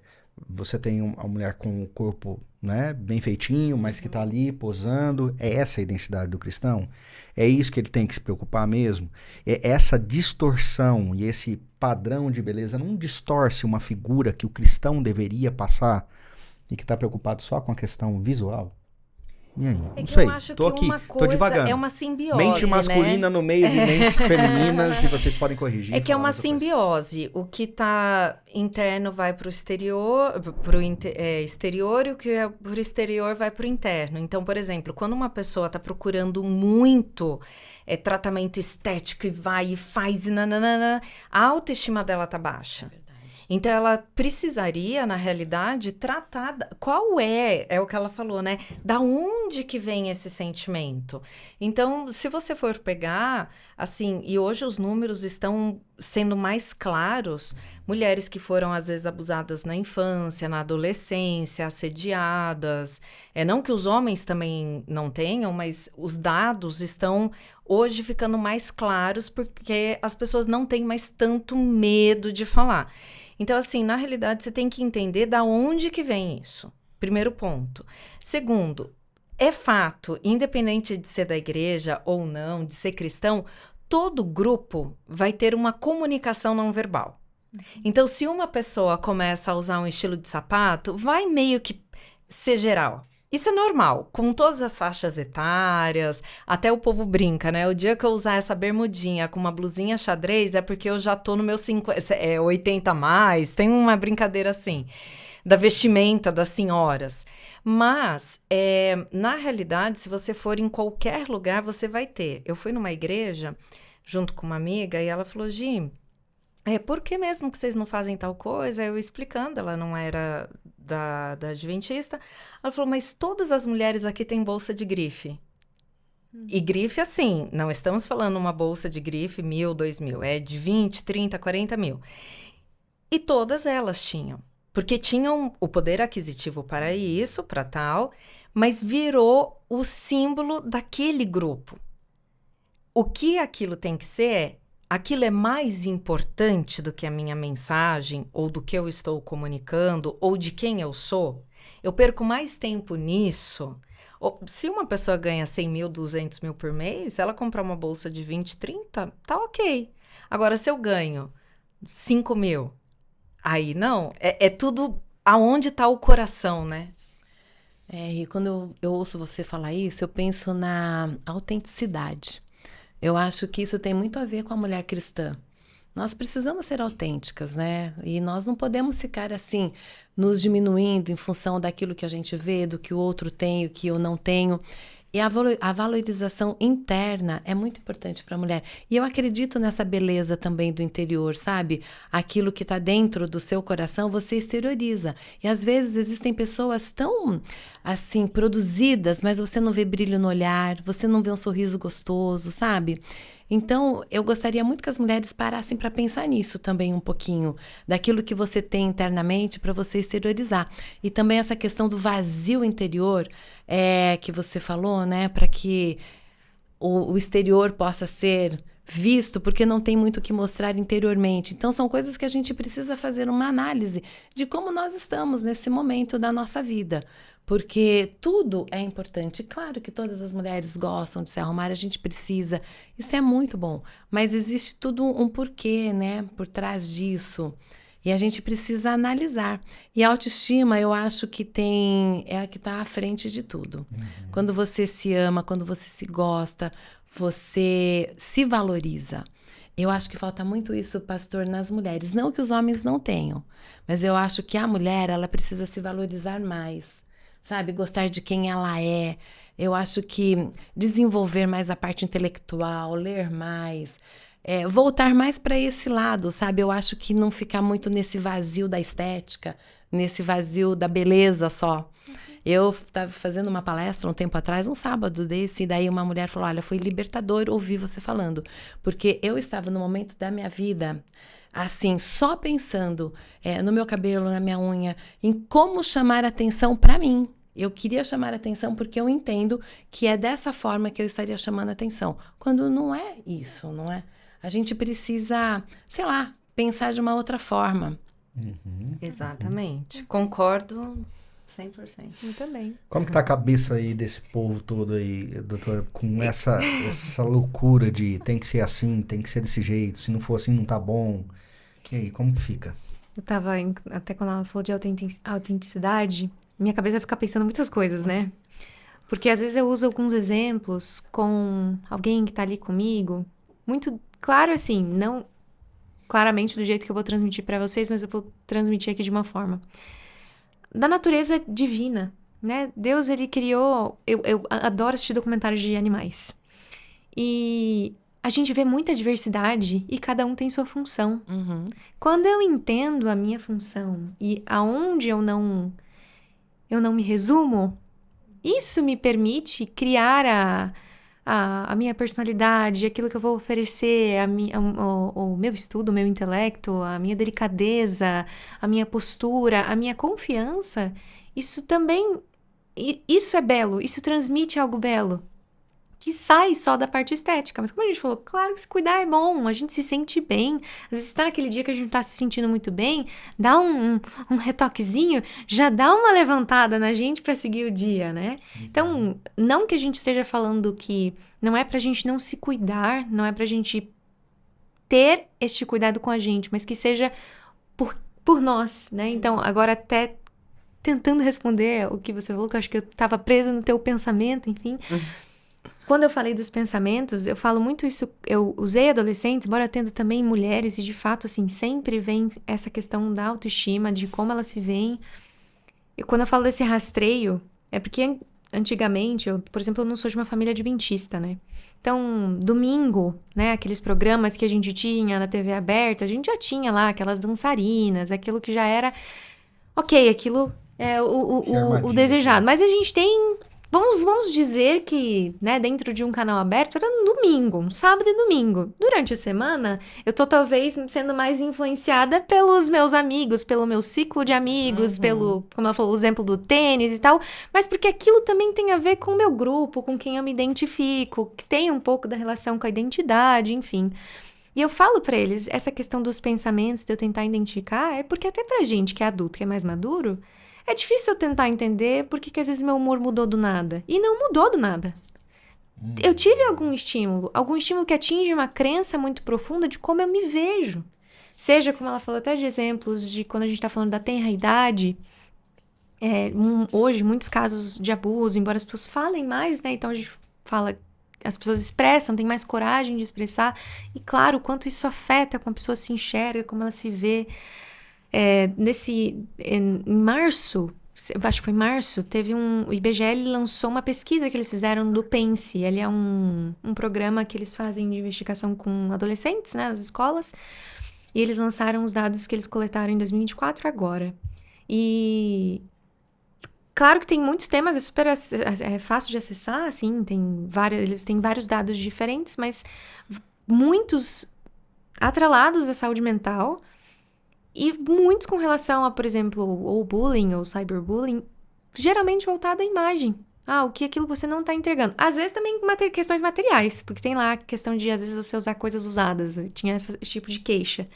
você tem uma mulher com o corpo, né, bem feitinho, mas que está ali posando. É essa a identidade do cristão? É isso que ele tem que se preocupar mesmo? Essa distorção e esse padrão de beleza não distorce uma figura que o cristão deveria passar e que está preocupado só com a questão visual? E aí? Não sei. Eu acho tô que aqui, uma tô coisa divagando. é uma simbiose, Mente masculina né? no meio de mentes femininas, e vocês podem corrigir. É que é uma simbiose. O que tá interno vai pro exterior, exterior, e o que é pro exterior vai pro interno. Então, por exemplo, quando uma pessoa tá procurando muito tratamento estético e vai e faz e nananana, a autoestima dela tá baixa. Então, ela precisaria, na realidade, tratar... Qual é o que ela falou, né? Da onde que vem esse sentimento? Então, se você for pegar, assim... E hoje os números estão sendo mais claros. Mulheres que foram, às vezes, abusadas na infância, na adolescência, assediadas. Não que os homens também não tenham, mas os dados estão... hoje ficando mais claros porque as pessoas não têm mais tanto medo de falar. Então, assim, na realidade, você tem que entender da onde que vem isso. Primeiro ponto. Segundo, é fato, independente de ser da igreja ou não, de ser cristão, todo grupo vai ter uma comunicação não verbal. Então, se uma pessoa começa a usar um estilo de sapato, vai meio que ser geral. Isso é normal, com todas as faixas etárias, até o povo brinca, né? O dia que eu usar essa bermudinha com uma blusinha xadrez é porque eu já tô no meu 80 a mais, tem uma brincadeira assim, da vestimenta das senhoras. Mas, na realidade, se você for em qualquer lugar, você vai ter. Eu fui numa igreja, junto com uma amiga, e ela falou, Gi, por que mesmo que vocês não fazem tal coisa? Eu explicando, ela não era da Adventista. Ela falou, mas todas as mulheres aqui têm bolsa de grife. E grife, assim, não estamos falando uma bolsa de grife 1.000, 2.000. É de 20, 30, 40 mil. E todas elas tinham. Porque tinham o poder aquisitivo para isso, para tal, mas virou o símbolo daquele grupo. O que aquilo tem que ser aquilo é mais importante do que a minha mensagem, ou do que eu estou comunicando, ou de quem eu sou? Eu perco mais tempo nisso. Se uma pessoa ganha 100 mil, 200 mil por mês, se ela comprar uma bolsa de 20, 30, tá ok. Agora, se eu ganho 5 mil, aí não. É tudo aonde tá o coração, né? E quando eu ouço você falar isso, eu penso na autenticidade. Eu acho que isso tem muito a ver com a mulher cristã. Nós precisamos ser autênticas, né? E nós não podemos ficar assim, nos diminuindo em função daquilo que a gente vê, do que o outro tem, o que eu não tenho. E a valorização interna é muito importante para a mulher. E eu acredito nessa beleza também do interior, sabe? Aquilo que está dentro do seu coração, você exterioriza. E às vezes existem pessoas tão, assim, produzidas, mas você não vê brilho no olhar, você não vê um sorriso gostoso, sabe? Então, eu gostaria muito que as mulheres parassem para pensar nisso também um pouquinho, daquilo que você tem internamente para você exteriorizar. E também essa questão do vazio interior, que você falou, né, para que o exterior possa ser visto, porque não tem muito o que mostrar interiormente. Então, são coisas que a gente precisa fazer uma análise de como nós estamos nesse momento da nossa vida. Porque tudo é importante. Claro que todas as mulheres gostam de se arrumar, a gente precisa. Isso é muito bom. Mas existe tudo um porquê, né, por trás disso. E a gente precisa analisar. E a autoestima, eu acho que é a que está à frente de tudo. Quando você se ama, quando você se gosta, você se valoriza. Eu acho que falta muito isso, pastor, nas mulheres. Não que os homens não tenham, mas eu acho que a mulher, ela precisa se valorizar mais. Sabe, gostar de quem ela é. Eu acho que desenvolver mais a parte intelectual, ler mais, voltar mais para esse lado, sabe? Eu acho que não ficar muito nesse vazio da estética, nesse vazio da beleza só. Eu estava fazendo uma palestra um tempo atrás, um sábado desse, e daí uma mulher falou, olha, foi libertador ouvir você falando, porque eu estava no momento da minha vida, assim, só pensando no meu cabelo, na minha unha, em como chamar atenção para mim. Eu queria chamar atenção porque eu entendo que é dessa forma que eu estaria chamando atenção. Quando não é isso, não é? A gente precisa, sei lá, pensar de uma outra forma. Exatamente. Concordo 100%. Eu também. Como que tá a cabeça aí desse povo todo aí, doutora, com essa loucura de tem que ser assim, tem que ser desse jeito, se não for assim não tá bom. E aí, como que fica? Eu tava, até quando ela falou de autenticidade, minha cabeça fica pensando muitas coisas, né? Porque às vezes eu uso alguns exemplos com alguém que tá ali comigo, muito claro assim, não claramente do jeito que eu vou transmitir pra vocês, mas eu vou transmitir aqui de uma forma. Da natureza divina, né? Deus, ele criou... Eu adoro assistir documentários de animais. E a gente vê muita diversidade e cada um tem sua função. Quando eu entendo a minha função e aonde eu não me resumo, isso me permite criar a minha personalidade, aquilo que eu vou oferecer, o meu estudo, o meu intelecto, a minha delicadeza, a minha postura, a minha confiança. Isso também, isso é belo, isso transmite algo belo, que sai só da parte estética. Mas como a gente falou, claro que se cuidar é bom, a gente se sente bem. Às vezes tá naquele dia que a gente não tá se sentindo muito bem, dá um retoquezinho, já dá uma levantada na gente pra seguir o dia, né? Então, não que a gente esteja falando que não é pra gente não se cuidar, não é pra gente ter este cuidado com a gente, mas que seja por nós, né? Então, agora até tentando responder o que você falou, que eu acho que eu tava presa no teu pensamento, enfim... Quando eu falei dos pensamentos, eu falo muito isso, eu usei adolescentes, embora tendo também mulheres, e de fato, assim, sempre vem essa questão da autoestima, de como elas se veem. E quando eu falo desse rastreio, é porque antigamente, por exemplo, eu não sou de uma família adventista, né? Então, domingo, né, aqueles programas que a gente tinha na TV aberta, a gente já tinha lá aquelas dançarinas, aquilo que já era, ok, aquilo é o desejado. Mas a gente tem... Vamos dizer que, né, dentro de um canal aberto era no domingo, um sábado e domingo. Durante a semana, eu tô talvez sendo mais influenciada pelos meus amigos, pelo meu ciclo de amigos, pelo, como ela falou, o exemplo do tênis e tal, mas porque aquilo também tem a ver com o meu grupo, com quem eu me identifico, que tem um pouco da relação com a identidade, enfim. E eu falo pra eles, essa questão dos pensamentos, de eu tentar identificar, é porque até pra gente que é adulto, que é mais maduro, é difícil eu tentar entender por que às vezes meu humor mudou do nada. E não mudou do nada. Eu tive algum estímulo que atinge uma crença muito profunda de como eu me vejo. Seja, como ela falou até de exemplos, de quando a gente tá falando da tenra idade, hoje, muitos casos de abuso, embora as pessoas falem mais, né? Então a gente fala, as pessoas expressam, têm mais coragem de expressar. E claro, o quanto isso afeta como a pessoa se enxerga, como ela se vê. Em março, eu acho que foi março, o IBGE lançou uma pesquisa que eles fizeram do Pense. Ele é um programa que eles fazem de investigação com adolescentes, né, nas escolas. E eles lançaram os dados que eles coletaram em 2024 agora. E claro que tem muitos temas, é fácil de acessar, assim, eles têm vários dados diferentes, mas muitos atrelados à saúde mental. E muitos com relação a, por exemplo, ou bullying ou cyberbullying, geralmente voltado à imagem. O que aquilo você não está entregando. Às vezes também questões materiais, porque tem lá a questão de, às vezes, você usar coisas usadas. Tinha esse tipo de queixa.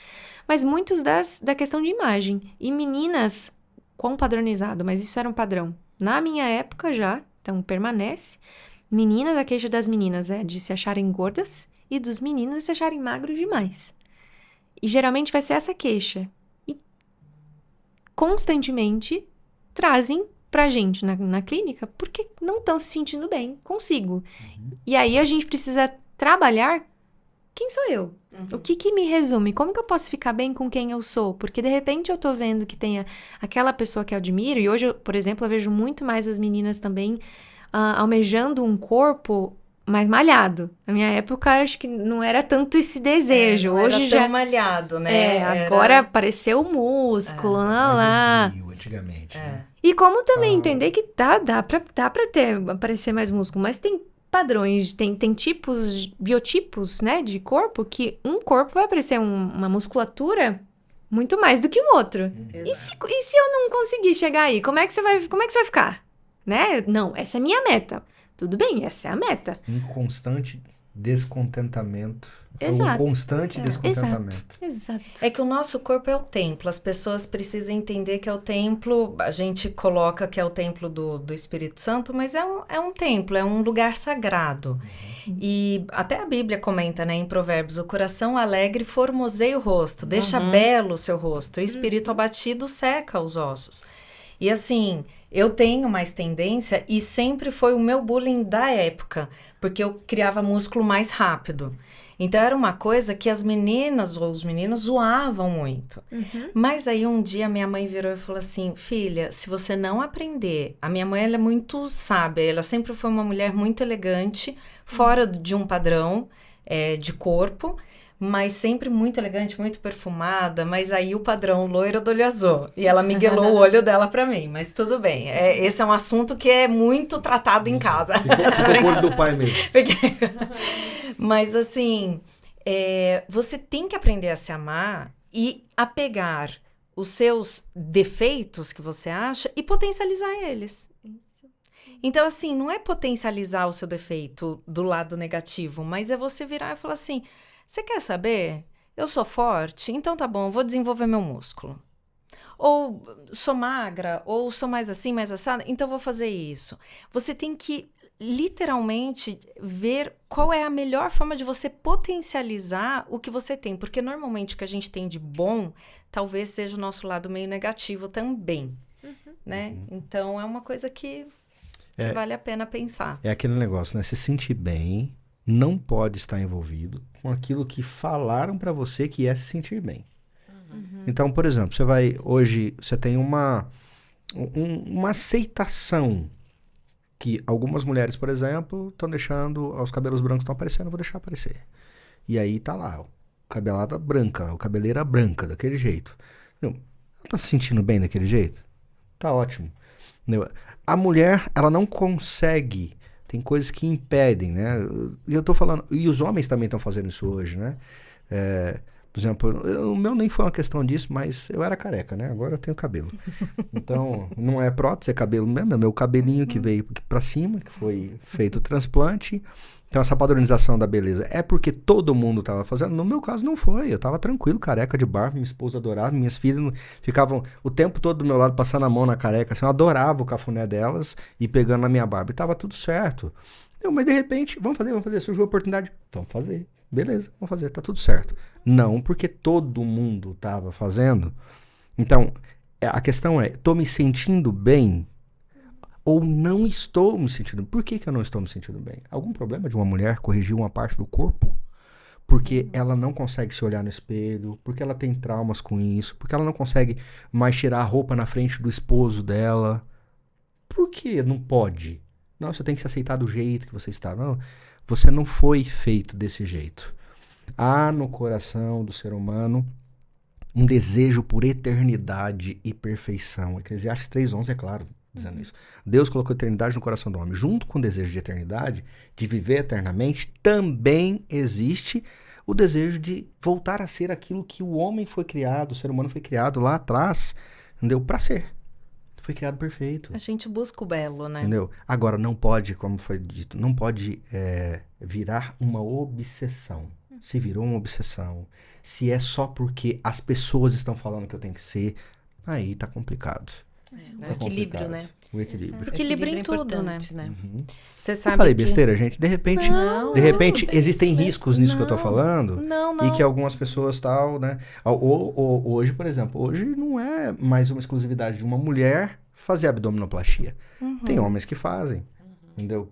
Mas muitos da questão de imagem. E meninas, quão padronizado, mas isso era um padrão. Na minha época já, então permanece. Meninas, a queixa das meninas é de se acharem gordas e dos meninos de se acharem magros demais. E geralmente vai ser essa queixa. Constantemente trazem pra gente na clínica porque não estão se sentindo bem consigo. E aí a gente precisa trabalhar quem sou eu? O que me resume? Como que eu posso ficar bem com quem eu sou? Porque de repente eu tô vendo que tem aquela pessoa que eu admiro, e hoje, por exemplo, eu vejo muito mais as meninas também almejando um corpo mais malhado. Na minha época, acho que não era tanto esse desejo. Não hoje era já tão malhado, né? Agora apareceu o músculo, lá. Esguio, antigamente. Né? E como também entender que dá pra aparecer mais músculo, mas tem padrões, tem tipos, biotipos, né, de corpo, que um corpo vai aparecer uma musculatura muito mais do que o outro. E se eu não conseguir chegar aí, como é que você vai ficar? Né? Não, essa é a minha meta. Tudo bem, essa é a meta. Um constante descontentamento. Exato. Um constante descontentamento. Exato. É que o nosso corpo é o templo. As pessoas precisam entender que é o templo. A gente coloca que é o templo do Espírito Santo, mas é um templo, é um lugar sagrado. E até a Bíblia comenta, né, em Provérbios, o coração alegre formoseia o rosto, deixa belo o seu rosto, o espírito abatido seca os ossos. E assim, eu tenho mais tendência, e sempre foi o meu bullying da época, porque eu criava músculo mais rápido. Então era uma coisa que as meninas ou os meninos zoavam muito. Mas aí um dia minha mãe virou e falou assim: filha, se você não aprender... A minha mãe, ela é muito sábia, ela sempre foi uma mulher muito elegante, fora de um padrão de corpo, mas sempre muito elegante, muito perfumada, mas aí o padrão loira do olho azul. E ela miguelou o olho dela pra mim, mas tudo bem. Esse é um assunto que é muito tratado em casa. Ficou o olho do pai mesmo. Mas assim, você tem que aprender a se amar e a pegar os seus defeitos que você acha e potencializar eles. Então, assim, não é potencializar o seu defeito do lado negativo, mas é você virar e falar assim: você quer saber? Eu sou forte, então tá bom, eu vou desenvolver meu músculo. Ou sou magra, ou sou mais assim, mais assada, então vou fazer isso. Você tem que literalmente ver qual é a melhor forma de você potencializar o que você tem. Porque normalmente o que a gente tem de bom, talvez seja o nosso lado meio negativo também. Né? Então é uma coisa que vale a pena pensar. É aquele negócio, né? Se sentir bem não pode estar envolvido com aquilo que falaram pra você que é se sentir bem. Então, por exemplo, você tem uma aceitação que algumas mulheres, por exemplo, estão deixando, os cabelos brancos estão aparecendo, eu vou deixar aparecer. E aí tá lá, cabelada branca, cabeleira branca, daquele jeito. Não tá se sentindo bem daquele jeito? Tá ótimo. A mulher, ela não consegue, tem coisas que impedem, né? E eu tô falando, e os homens também estão fazendo isso hoje, né? Por exemplo, o meu nem foi uma questão disso, mas eu era careca, né? Agora eu tenho cabelo. Então, não é prótese, é cabelo mesmo, é meu cabelinho que veio pra cima, que foi feito o transplante. Então, essa padronização da beleza é porque todo mundo tava fazendo. No meu caso, não foi. Eu tava tranquilo, careca de barba, minha esposa adorava, minhas filhas ficavam o tempo todo do meu lado, passando a mão na careca, assim, eu adorava o cafuné delas e pegando na minha barba. E tava tudo certo. Mas de repente, vamos fazer, surgiu a oportunidade. Vamos fazer. Beleza, vamos fazer, tá tudo certo. Não porque todo mundo tava fazendo. Então, a questão é, tô me sentindo bem ou não estou me sentindo? Por que eu não estou me sentindo bem? Algum problema de uma mulher corrigir uma parte do corpo? Porque ela não consegue se olhar no espelho, porque ela tem traumas com isso, porque ela não consegue mais tirar a roupa na frente do esposo dela. Por que não pode? Não, você tem que se aceitar do jeito que você está. Não, você não foi feito desse jeito. Há no coração do ser humano um desejo por eternidade e perfeição. Eclesiastes 3:11 é claro dizendo isso. Deus colocou a eternidade no coração do homem. Junto com o desejo de eternidade, de viver eternamente, também existe o desejo de voltar a ser aquilo que o homem foi criado, o ser humano foi criado lá atrás, entendeu? Para ser. Foi criado perfeito. A gente busca o belo, né? Entendeu? Agora, não pode, como foi dito, não pode virar uma obsessão. Se virou uma obsessão, se é só porque as pessoas estão falando que eu tenho que ser, aí tá complicado. O equilíbrio, né? O equilíbrio. Equilíbrio em tudo, importante, né? Uhum. Você Eu sabe falei que... besteira, gente? De repente, Não, existem riscos nisso que eu tô falando. Não. E que algumas pessoas tal, né? Hoje, por exemplo, hoje não é mais uma exclusividade de uma mulher fazer abdominoplastia. Tem homens que fazem, entendeu?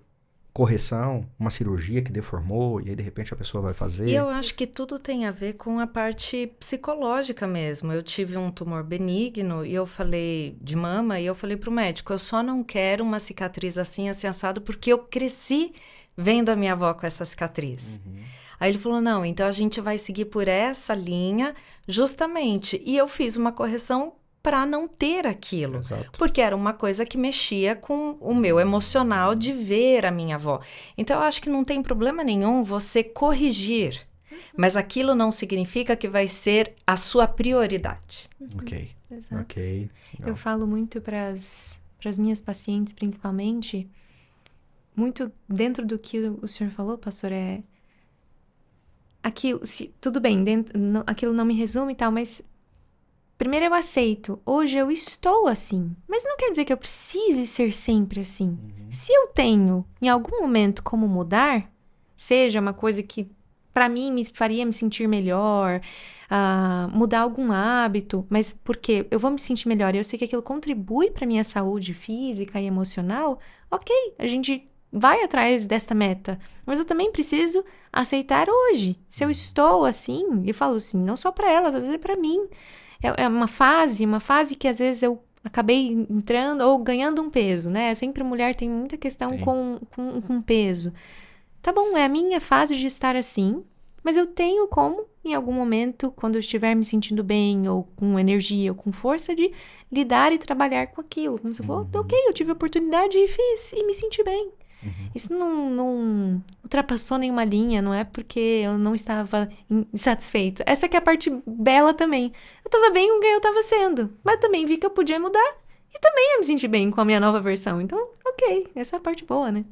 Correção, uma cirurgia que deformou, e aí de repente a pessoa vai fazer. E eu acho que tudo tem a ver com a parte psicológica mesmo. Eu tive um tumor benigno e eu falei de mama, e eu falei pro médico, eu só não quero uma cicatriz assim assado, porque eu cresci vendo a minha avó com essa cicatriz. Aí ele falou, não, então a gente vai seguir por essa linha justamente. E eu fiz uma correção para não ter aquilo. Exato. Porque era uma coisa que mexia com o meu emocional de ver a minha avó. Então, eu acho que não tem problema nenhum você corrigir, mas aquilo não significa que vai ser a sua prioridade. Ok. Exato. Ok. Eu falo muito para as minhas pacientes, principalmente, muito dentro do que o senhor falou, pastor, aquilo, tudo bem, aquilo não me resume e tal, mas primeiro eu aceito, hoje eu estou assim, mas não quer dizer que eu precise ser sempre assim. Se eu tenho, em algum momento, como mudar, seja uma coisa que para mim me faria me sentir melhor, mudar algum hábito, mas porque eu vou me sentir melhor e eu sei que aquilo contribui para minha saúde física e emocional, ok, a gente vai atrás desta meta, mas eu também preciso aceitar hoje. Se eu estou assim, eu falo assim, não só para elas, às vezes é para mim. É uma fase que às vezes eu acabei entrando ou ganhando um peso, né? Sempre mulher tem muita questão com peso. Tá bom, é a minha fase de estar assim, mas eu tenho como, em algum momento, quando eu estiver me sentindo bem, ou com energia, ou com força, de lidar e trabalhar com aquilo. Como você falou, ok, eu tive a oportunidade e fiz, e me senti bem. Isso não ultrapassou nenhuma linha, não é porque eu não estava insatisfeito. Essa que é a parte bela também. Eu estava bem com quem eu estava sendo, mas também vi que eu podia mudar e também eu me senti bem com a minha nova versão. Então, ok, essa é a parte boa, né?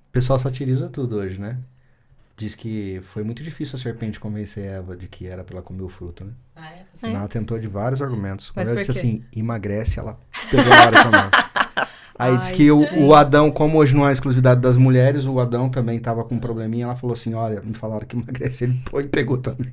O pessoal satiriza tudo hoje, né? Diz que foi muito difícil a serpente convencer Eva de que era pra ela comer o fruto, né? Ela tentou de vários argumentos. Quando ela disse assim, emagrece, ela pegou a hora também. Aí diz que o Adão, como hoje não é exclusividade das mulheres, o Adão também tava com um probleminha. Ela falou assim, olha, me falaram que emagrece, ele foi e pegou também.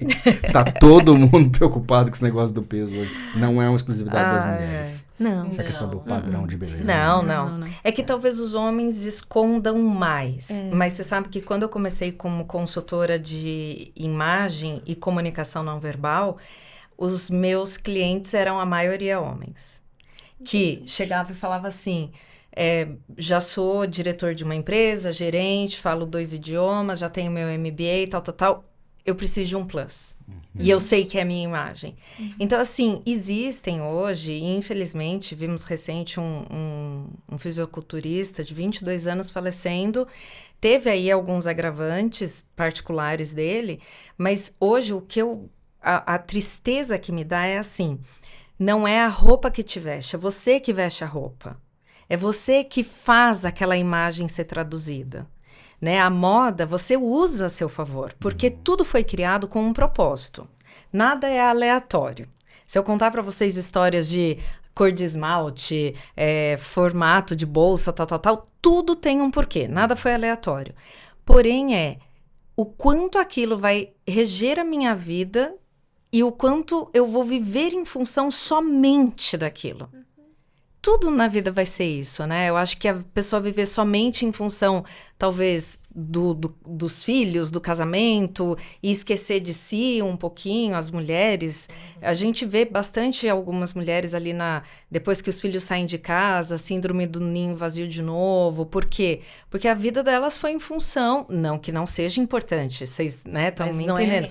Tá todo mundo preocupado com esse negócio do peso hoje. Não é uma exclusividade das mulheres. Não. Essa questão do padrão de beleza. Não. É que talvez os homens escondam mais. Mas você sabe que quando eu comecei como consultora de imagem e comunicação não verbal, os meus clientes eram a maioria homens. Que chegava e falava assim, já sou diretor de uma empresa, gerente, falo 2 idiomas, já tenho meu MBA, tal. Eu preciso de um plus. E eu sei que é a minha imagem. Então, assim, existem hoje, e infelizmente, vimos recente um fisiculturista de 22 anos falecendo. Teve aí alguns agravantes particulares dele, mas hoje a tristeza que me dá é assim, não é a roupa que te veste, é você que veste a roupa. É você que faz aquela imagem ser traduzida. Né? A moda, você usa a seu favor, porque tudo foi criado com um propósito. Nada é aleatório. Se eu contar para vocês histórias de cor de esmalte, formato de bolsa, tal, tudo tem um porquê. Nada foi aleatório. Porém, o quanto aquilo vai reger a minha vida e o quanto eu vou viver em função somente daquilo. Tudo na vida vai ser isso, né? Eu acho que a pessoa viver somente em função, talvez, dos filhos, do casamento, e esquecer de si um pouquinho, as mulheres. A gente vê bastante algumas mulheres ali depois que os filhos saem de casa, síndrome do ninho vazio de novo. Por quê? Porque a vida delas foi em função, não que não seja importante, vocês, né, estão me entendendo.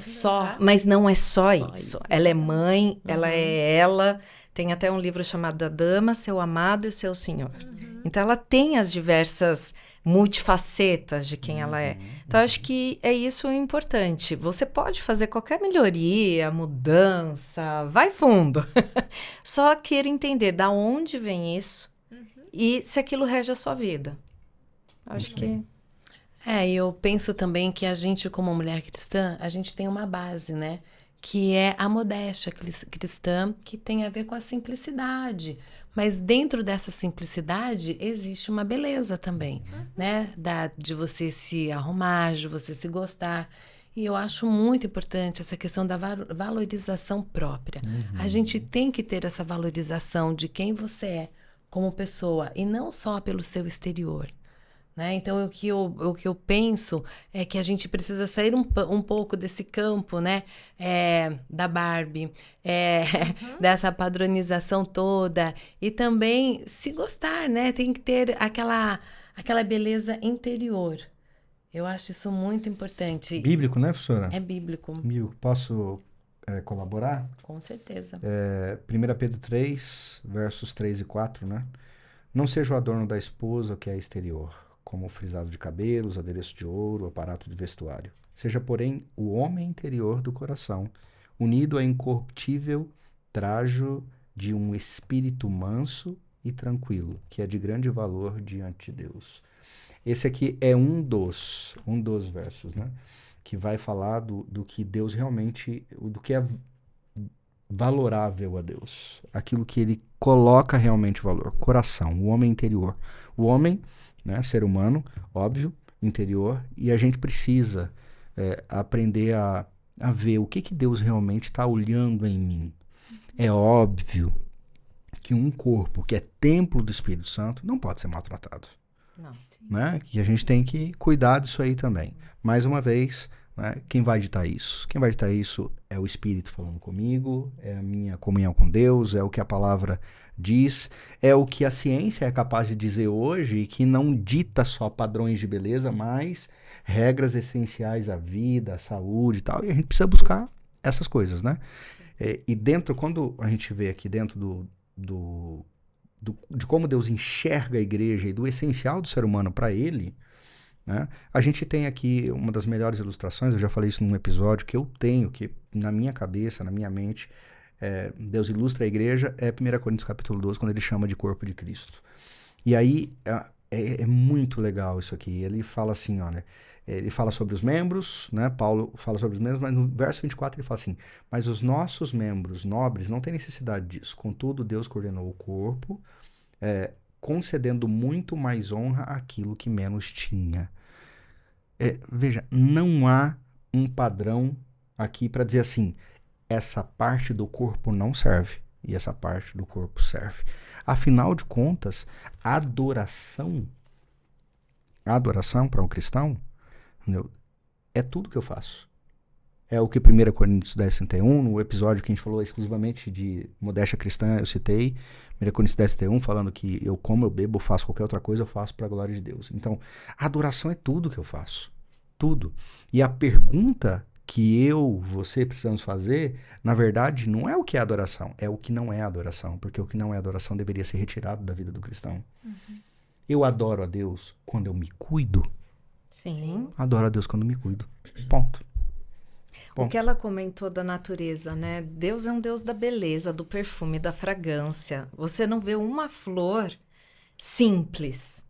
Mas não é só isso. Ela é mãe, ela é ela. Tem até um livro chamado A Dama, Seu Amado e Seu Senhor. Então, ela tem as diversas multifacetas de quem ela é. Então, acho que é isso o importante. Você pode fazer qualquer melhoria, mudança, vai fundo. Só queira entender da onde vem isso e se aquilo rege a sua vida. Acho que... Eu penso também que a gente, como mulher cristã, a gente tem uma base, né? Que é a modéstia cristã, que tem a ver com a simplicidade. Mas dentro dessa simplicidade existe uma beleza também, né? De você se arrumar, de você se gostar. E eu acho muito importante essa questão da valorização própria. A gente tem que ter essa valorização de quem você é como pessoa, e não só pelo seu exterior. Né? Então, o que eu penso é que a gente precisa sair um pouco desse campo, né? Da Barbie, dessa padronização toda, e também se gostar, né? Tem que ter aquela beleza interior. Eu acho isso muito importante. Bíblico, né, professora? É bíblico. Posso colaborar? Com certeza. 1 Pedro 3, versos 3 e 4, né? Não seja o adorno da esposa o que é exterior, como o frisado de cabelos, adereço de ouro, aparato de vestuário. Seja, porém, o homem interior do coração, unido a incorruptível trajo de um espírito manso e tranquilo, que é de grande valor diante de Deus. Esse aqui é um dos versos, né? Que vai falar do que Deus realmente, do que é valorável a Deus. Aquilo que ele coloca realmente valor. Coração, o homem interior. O homem, né, ser humano, óbvio, interior, e a gente precisa aprender a ver o que Deus realmente está olhando em mim. É óbvio que um corpo que é templo do Espírito Santo não pode ser maltratado. Não. Né? Que a gente tem que cuidar disso aí também. Mais uma vez, né, quem vai ditar isso? Quem vai ditar isso é o Espírito falando comigo, é a minha comunhão com Deus, é o que a palavra diz, é o que a ciência é capaz de dizer hoje, e que não dita só padrões de beleza, mas regras essenciais à vida, à saúde e tal, e a gente precisa buscar essas coisas, né? E dentro, quando a gente vê aqui dentro de como Deus enxerga a igreja e do essencial do ser humano para ele, né, a gente tem aqui uma das melhores ilustrações, eu já falei isso num episódio, que eu tenho, que na minha cabeça, na minha mente, Deus ilustra a igreja, 1 Coríntios capítulo 12, quando ele chama de corpo de Cristo. E aí é muito legal isso aqui. Ele fala assim, olha, ele fala sobre os membros, né? Paulo fala sobre os membros, mas no verso 24 ele fala assim: mas os nossos membros nobres não têm necessidade disso. Contudo, Deus coordenou o corpo, concedendo muito mais honra àquilo que menos tinha. Veja, não há um padrão aqui para dizer assim, essa parte do corpo não serve e essa parte do corpo serve. Afinal de contas, a adoração para um cristão, entendeu? É tudo que eu faço. É o que 1 Coríntios 10:31, no episódio que a gente falou exclusivamente de modéstia cristã, eu citei 1 Coríntios 10:31, falando que eu como, eu bebo, eu faço qualquer outra coisa, eu faço para a glória de Deus. Então, a adoração é tudo que eu faço. Tudo. E a pergunta que você precisamos fazer, na verdade, não é o que é adoração, é o que não é adoração, porque o que não é adoração deveria ser retirado da vida do cristão. Eu adoro a Deus quando eu me cuido. Sim. Adoro a Deus quando me cuido. Ponto. O que ela comentou da natureza, né? Deus é um Deus da beleza, do perfume, da fragrância. Você não vê uma flor simples.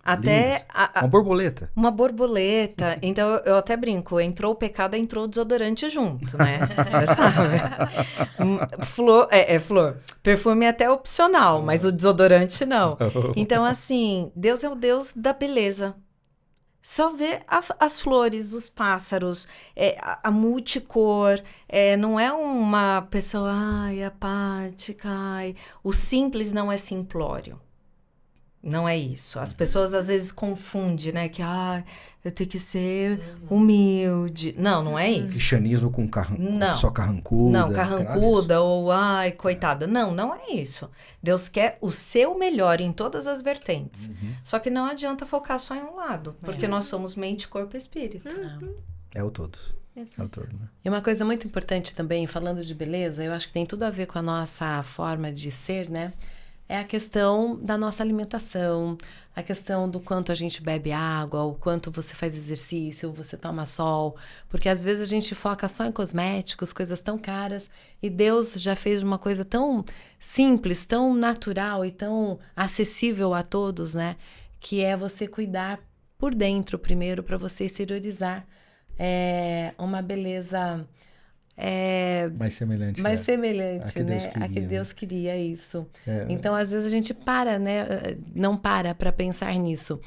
Até uma borboleta. Uma borboleta. Então, eu até brinco, entrou o pecado, entrou o desodorante junto, né? Você sabe. Flor. Perfume é até opcional, mas o desodorante não. Então, assim, Deus é o Deus da beleza. Só ver as flores, os pássaros, a multicor, não é uma pessoa, apática, o simples não é simplório. Não é isso. As pessoas às vezes confundem, né? Que, eu tenho que ser humilde. Não é isso. Cristianismo com Não. só carrancuda. Não, carrancuda ou, coitada. Não é isso. Deus quer o seu melhor em todas as vertentes. Só que não adianta focar só em um lado, porque nós somos mente, corpo e espírito. É o todo. É o todo, né? E uma coisa muito importante também, falando de beleza, eu acho que tem tudo a ver com a nossa forma de ser, né? É a questão da nossa alimentação, a questão do quanto a gente bebe água, o quanto você faz exercício, você toma sol, porque às vezes a gente foca só em cosméticos, coisas tão caras, e Deus já fez uma coisa tão simples, tão natural e tão acessível a todos, né? Que é você cuidar por dentro primeiro, para você exteriorizar uma beleza... mais semelhante, a que né? Deus queria, a que Deus queria isso. Então, às vezes a gente para, né? Não para pensar nisso.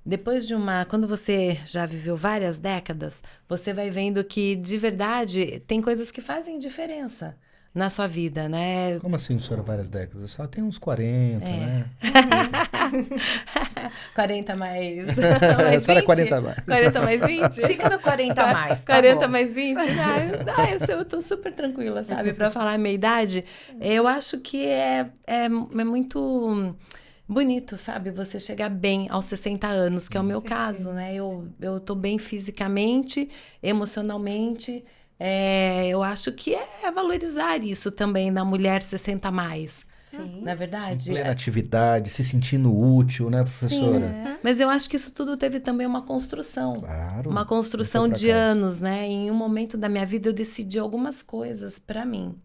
Depois quando você já viveu várias décadas, você vai vendo que, de verdade, tem coisas que fazem diferença na sua vida, né? Como assim, senhora, várias décadas? Só tem uns 40, né? 40 mais 20. 40 mais. 40 mais 20? Fica no 40 a mais, tá 40 bom. mais 20? Eu tô super tranquila, sabe? Pra falar a minha idade, eu acho que é muito bonito, sabe? Você chegar bem aos 60 anos, que é o meu caso, né? Eu tô bem fisicamente, emocionalmente. Eu acho que é valorizar isso também na mulher 60 a mais. Sim. Não é verdade? Em plena atividade, se sentindo útil, né, professora? Sim, mas eu acho que isso tudo teve também uma construção. Claro. Uma construção de anos, né? Em um momento da minha vida eu decidi algumas coisas para mim.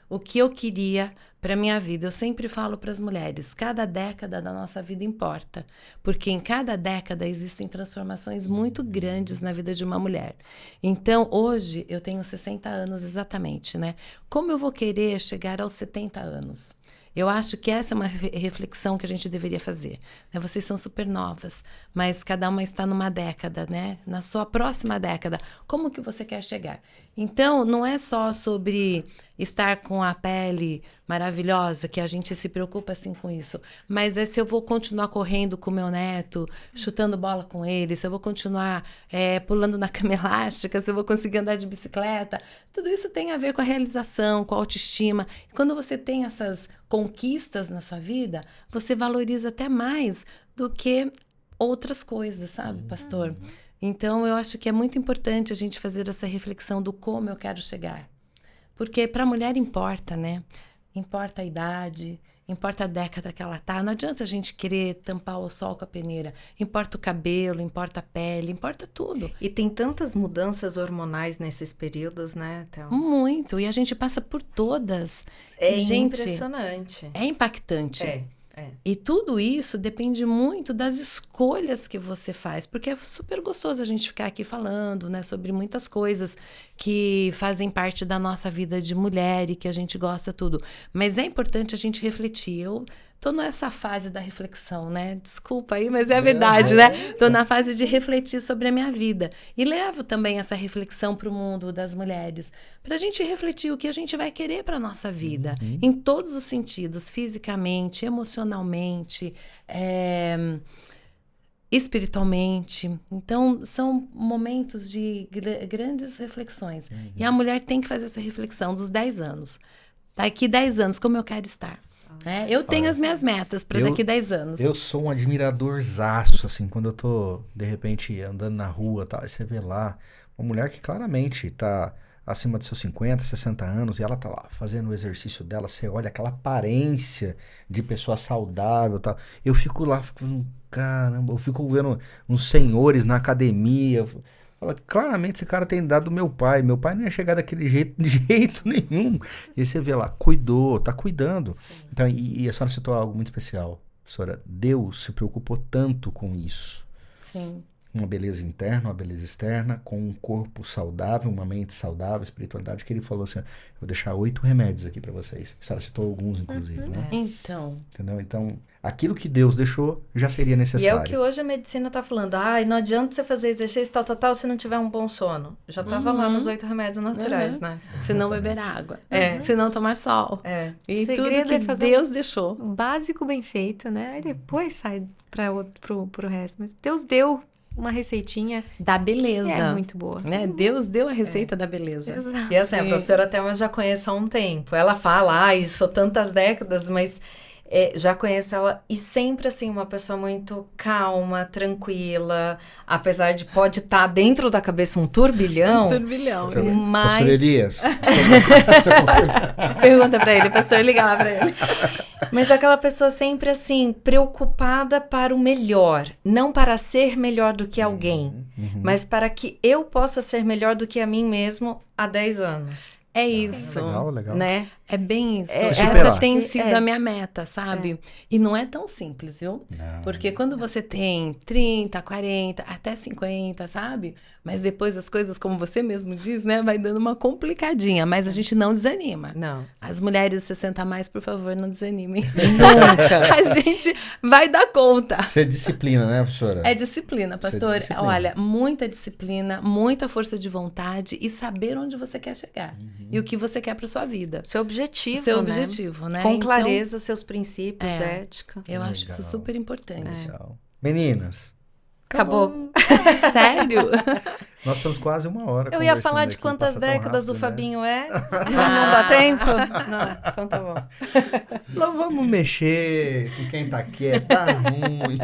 O que eu queria para minha vida. Eu sempre falo para as mulheres, cada década da nossa vida importa, porque em cada década existem transformações muito grandes na vida de uma mulher. Então, hoje eu tenho 60 anos exatamente, né? Como eu vou querer chegar aos 70 anos? Eu acho que essa é uma reflexão que a gente deveria fazer. Né? Vocês são super novas, mas cada uma está numa década, né? Na sua próxima década, como que você quer chegar? Então, não é só sobre estar com a pele maravilhosa, que a gente se preocupa assim com isso, mas é se eu vou continuar correndo com meu neto, chutando bola com ele, se eu vou continuar pulando na cama elástica, se eu vou conseguir andar de bicicleta. Tudo isso tem a ver com a realização, com a autoestima. E quando você tem essas conquistas na sua vida, você valoriza até mais do que outras coisas, sabe, pastor? Então, eu acho que é muito importante a gente fazer essa reflexão do como eu quero chegar. Porque para a mulher importa, né? Importa a idade, importa a década que ela tá. Não adianta a gente querer tampar o sol com a peneira. Importa o cabelo, importa a pele, importa tudo. E tem tantas mudanças hormonais nesses períodos, né, Théo? Muito. E a gente passa por todas. É gente, impressionante. É impactante. É. E tudo isso depende muito das escolhas que você faz, porque é super gostoso a gente ficar aqui falando, né, sobre muitas coisas que fazem parte da nossa vida de mulher e que a gente gosta tudo. Mas é importante a gente refletir. Eu tô nessa fase da reflexão, né? Desculpa aí, mas é a verdade, né? Tô na fase de refletir sobre a minha vida. E levo também essa reflexão para o mundo das mulheres, pra gente refletir o que a gente vai querer pra nossa vida, em todos os sentidos, fisicamente, emocionalmente, espiritualmente. Então, são momentos de grandes reflexões. E a mulher tem que fazer essa reflexão dos 10 anos. Daqui 10 anos, como eu quero estar? Eu tenho as minhas metas para daqui 10 anos. Eu sou um admiradorzaço, assim, quando eu tô, de repente, andando na rua, tal, e você vê lá uma mulher que claramente tá acima dos seus 50, 60 anos, e ela tá lá fazendo o exercício dela, você olha aquela aparência de pessoa saudável, tal. Eu fico lá, caramba, eu fico vendo uns senhores na academia, fala, claramente esse cara tem dado do meu pai não ia chegar daquele jeito, de jeito nenhum. E aí você vê lá, cuidou, tá cuidando. Sim. Então, e a senhora citou algo muito especial, professora, Deus se preocupou tanto com isso. Sim. uma beleza interna, uma beleza externa, com um corpo saudável, uma mente saudável, espiritualidade, que ele falou assim, eu vou deixar 8 remédios aqui para vocês. A senhora citou alguns, inclusive, né? Então. Entendeu? Então, aquilo que Deus deixou já seria E necessário. é o que hoje a medicina tá falando. Não adianta você fazer exercício tal, se não tiver um bom sono. Já tava lá nos 8 remédios naturais, né? Se não beber água. É. Se não tomar sol. É. E O tudo segredo que é fazer Deus deixou. O básico bem feito, né? Aí depois sai pro resto. Mas Deus deu uma receitinha Da beleza. que é muito boa. Né? Deus deu a receita da beleza. Exato. E assim, a professora Thelma já conhece há um tempo. Ela fala, isso tantas décadas, mas já conheço ela. E sempre, assim, uma pessoa muito calma, tranquila. Apesar de pode estar dentro da cabeça um turbilhão. Turbilhão. Pastor Mas... Elias, você confirma? Pergunta pra ele, pastor, liga lá pra ele. Mas aquela pessoa sempre, assim, preocupada para o melhor. Não para ser melhor do que alguém. Mas para que eu possa ser melhor do que a mim mesmo há 10 anos. É isso. Legal. Né? É bem isso. superar. Essa tem sido a minha meta, sabe? E não é tão simples, viu? Não. Porque quando você tem 30, 40, até 50, sabe? Mas depois as coisas, como você mesmo diz, né? Vai dando uma complicadinha. Mas a gente não desanima. Não. As mulheres 60 a mais, por favor, não desanimem. Nunca. A gente vai dar conta. Você é disciplina, né, professora? É disciplina, pastor. disciplina. Olha, muita disciplina, muita força de vontade e saber onde você quer chegar. E o que você quer para sua vida. Seu objetivo, Seu né? objetivo, né? Com Então, clareza, seus princípios, É. ética. eu acho isso Legal. super importante. Legal. Meninas, Acabou. Sério? nós estamos quase 1 hora Eu ia conversando falar de aqui, quantas passa tão décadas o rápido, né? Fabinho é. Não dá tempo? Não, então tá bom. Não vamos mexer com quem tá quieto, tá ruim.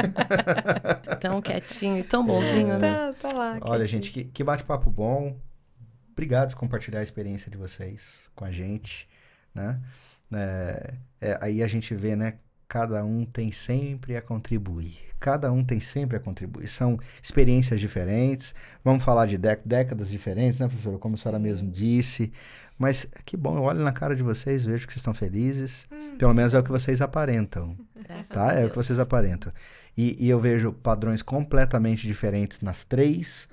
Tão quietinho e tão bonzinho, né? Tá lá. Olha, gente, que bate-papo bom. Obrigado por compartilhar a experiência de vocês com a gente, né? Aí a gente vê, né? Cada um tem sempre a contribuir. Cada um tem sempre a contribuir. São experiências diferentes. Vamos falar de décadas diferentes, né, professora? Como a senhora mesmo disse. Mas que bom, eu olho na cara de vocês, vejo que vocês estão felizes. Pelo menos é o que vocês aparentam. Graças Tá? a É o Deus. que vocês aparentam. E eu vejo padrões completamente diferentes nas 3.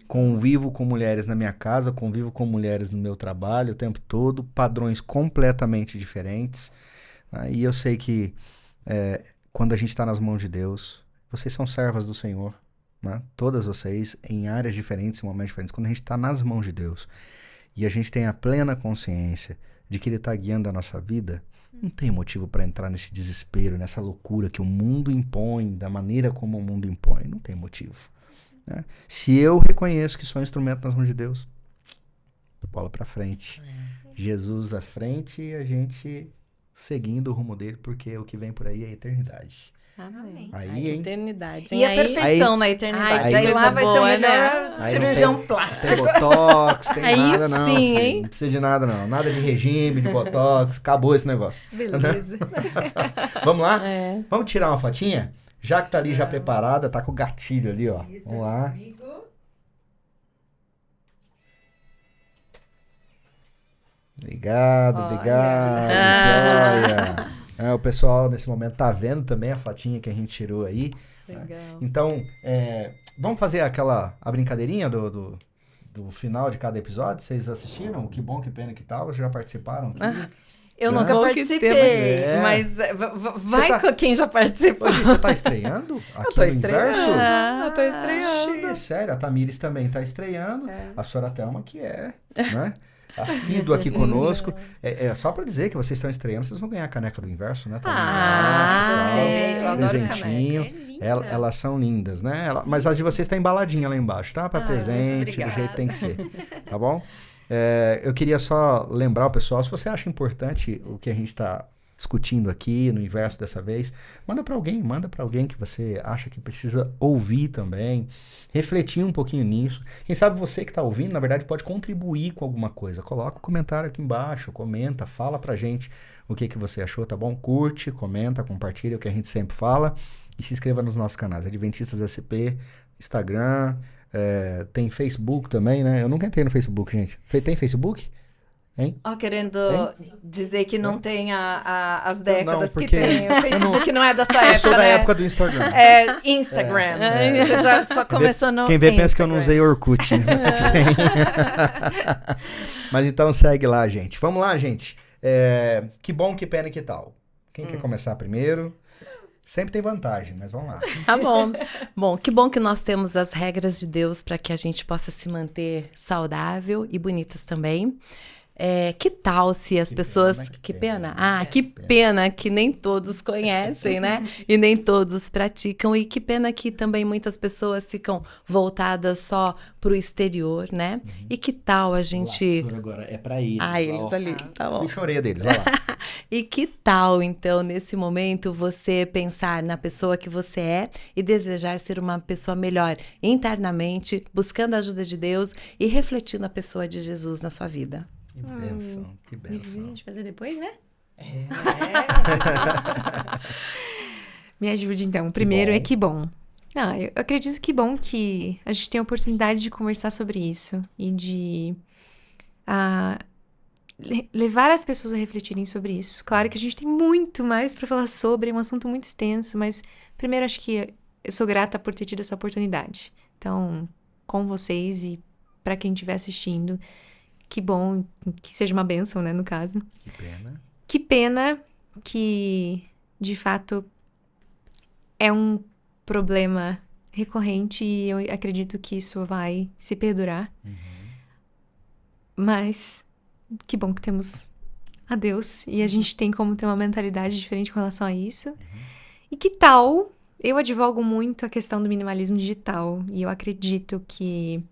Convivo com mulheres na minha casa, convivo com mulheres no meu trabalho o tempo todo. Padrões completamente diferentes. Né? E eu sei que quando a gente está nas mãos de Deus, vocês são servas do Senhor. Né? Todas vocês, em áreas diferentes, em momentos diferentes. Quando a gente está nas mãos de Deus e a gente tem a plena consciência de que Ele está guiando a nossa vida, não tem motivo para entrar nesse desespero, nessa loucura que o mundo impõe, da maneira como o mundo impõe. Não tem motivo. Né? Se eu reconheço que sou um instrumento nas mãos de Deus, bola para frente. Jesus à frente e a gente seguindo o rumo dele, porque o que vem por aí é a eternidade. Amém. Aí, Ai, hein? eternidade. E a perfeição na eternidade. Aí lá vai ser o boa, melhor né? Aí cirurgião não tem plástico. botox, tem Aí nada não, sim, filho. hein? Não precisa de nada não. Nada de regime, de botox. Acabou esse negócio. Beleza. Vamos lá? É. Vamos tirar uma fotinha? Já que tá ali já preparada, tá com o gatilho ali, ó. Vamos lá. Obrigado, Olha. obrigado. Joia. O pessoal nesse momento tá vendo também a fotinha que a gente tirou aí. Legal. Então, vamos fazer a brincadeirinha do final de cada episódio? Vocês assistiram? Que bom, que pena que tal. Vocês já participaram aqui? Eu Já? nunca Bom que participei, tema. mas vai tá- com quem já participou. Hoje você tá estreando aqui Eu tô no estreando. Inverso? Eu tô estreando. Ixi, sério, a Tamires também tá estreando. A professora Thelma que né? Assíduo aqui conosco. Só pra dizer que vocês estão estreando, vocês vão ganhar a caneca do Inverso, né? Tá ali embaixo, tal. gostei. Eu adoro Presentinho. caneca. É linda. Elas são lindas, né? Mas as de vocês tá embaladinha lá embaixo, tá? Pra Muito presente, do obrigada. jeito que tem que ser. Tá bom? Eu queria só lembrar o pessoal, se você acha importante o que a gente tá discutindo aqui no Inverso dessa vez, manda pra alguém que você acha que precisa ouvir também, refletir um pouquinho nisso. Quem sabe você que tá ouvindo, na verdade, pode contribuir com alguma coisa. Coloca um comentário aqui embaixo, comenta, fala pra gente o que você achou, tá bom? Curte, comenta, compartilha o que a gente sempre fala e se inscreva nos nossos canais, Adventistas SP, Instagram, tem Facebook também, né? Eu nunca entrei no Facebook, gente. Tem Facebook? Hein? Ó, querendo Hein? dizer que não tem as décadas porque que tem. O Facebook não é da sua época, Eu sou da né? época do Instagram. É Instagram. Você já só começou no Quem vê Instagram. pensa que eu não usei Orkut, né? Mas tudo bem. Mas então segue lá, gente. Vamos lá, gente. Que bom, que pena e que tal? Quem quer começar primeiro? Sempre tem vantagem, mas vamos lá. Tá bom. Bom, que bom que nós temos as regras de Deus para que a gente possa se manter saudável e bonitas também. Que tal se as pessoas... pena, que que pena. pena. Que pena que nem todos conhecem, né? E nem todos praticam. E que pena que também muitas pessoas ficam voltadas só pro exterior, né? E que tal a gente... Agora é pra eles. eles ali, tá bom. Puxa a orelha deles, vai lá. E que tal, então, nesse momento, você pensar na pessoa que você é e desejar ser uma pessoa melhor internamente, buscando a ajuda de Deus e refletindo a pessoa de Jesus na sua vida? Que bênção, que bênção. Difícil de fazer depois, né? Me ajude, então. O primeiro é que bom. Eu acredito que bom que a gente tem a oportunidade de conversar sobre isso e de levar as pessoas a refletirem sobre isso. Claro que a gente tem muito mais para falar sobre, é um assunto muito extenso, mas primeiro acho que eu sou grata por ter tido essa oportunidade. Então, com vocês e para quem estiver assistindo, que bom, que seja uma bênção, né, no caso. Que pena. Que pena que, de fato, é um problema recorrente e eu acredito que isso vai se perdurar. Mas que bom que temos a Deus e a gente tem como ter uma mentalidade diferente com relação a isso. E que tal, eu advogo muito a questão do minimalismo digital e eu acredito que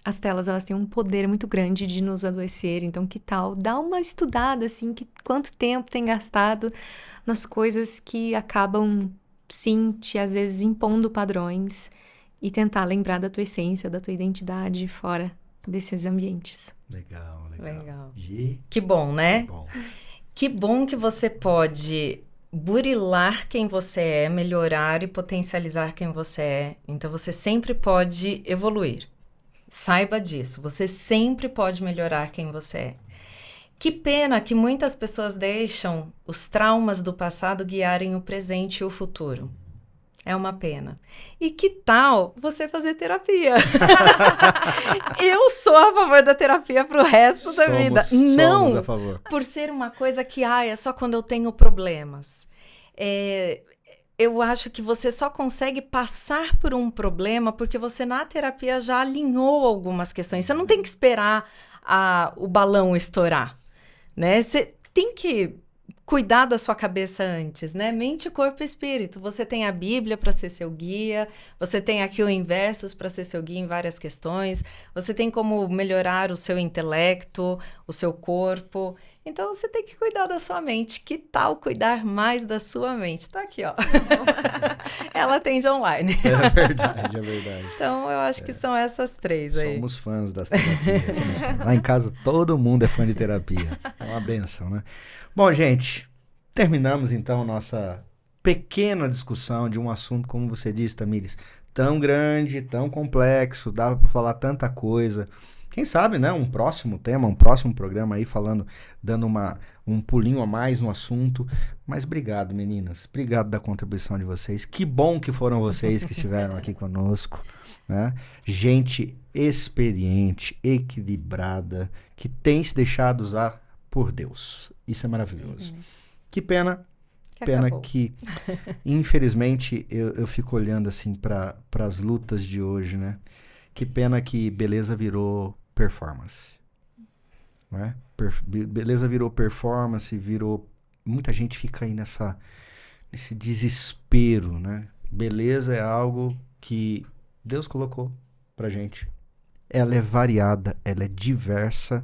as telas, elas têm um poder muito grande de nos adoecer, então que tal dar uma estudada, assim, quanto tempo tem gastado nas coisas que acabam, sim, às vezes impondo padrões e tentar lembrar da tua essência, da tua identidade fora desses ambientes. Legal. Que bom, né? Que bom. Que bom que você pode burilar quem você é, melhorar e potencializar quem você é. Então você sempre pode evoluir. Saiba disso, você sempre pode melhorar quem você é. Que pena que muitas pessoas deixam os traumas do passado guiarem o presente e o futuro. É uma pena. E que tal você fazer terapia? Eu sou a favor da terapia pro resto da vida. Não somos a favor. por ser uma coisa que é só quando eu tenho problemas. Eu acho que você só consegue passar por um problema porque você na terapia já alinhou algumas questões. Você não tem que esperar o balão estourar, né? Você tem que cuidar da sua cabeça antes, né? Mente, corpo e espírito. Você tem a Bíblia para ser seu guia, você tem aqui o Inversos para ser seu guia em várias questões, você tem como melhorar o seu intelecto, o seu corpo. Então, você tem que cuidar da sua mente. Que tal cuidar mais da sua mente? Tá aqui, ó. Ela atende online. É verdade. Então, eu acho que são essas três aí. Somos fãs das terapias. Lá em casa, todo mundo é fã de terapia. É uma benção, né? Bom, gente, terminamos então nossa pequena discussão de um assunto, como você disse, Tamires, tão grande, tão complexo, dava para falar tanta coisa. Quem sabe, né, um próximo tema, um próximo programa aí dando um pulinho a mais no assunto. Mas obrigado, meninas. Obrigado da contribuição de vocês. Que bom que foram vocês que estiveram aqui conosco, né? Gente experiente, equilibrada, que tem se deixado usar por Deus. Isso é maravilhoso. Que pena que, infelizmente, eu fico olhando assim para as lutas de hoje, né? Que pena que beleza virou performance. Não é? Beleza virou performance, muita gente fica aí nesse desespero, né? Beleza é algo que Deus colocou pra gente. Ela é variada, ela é diversa,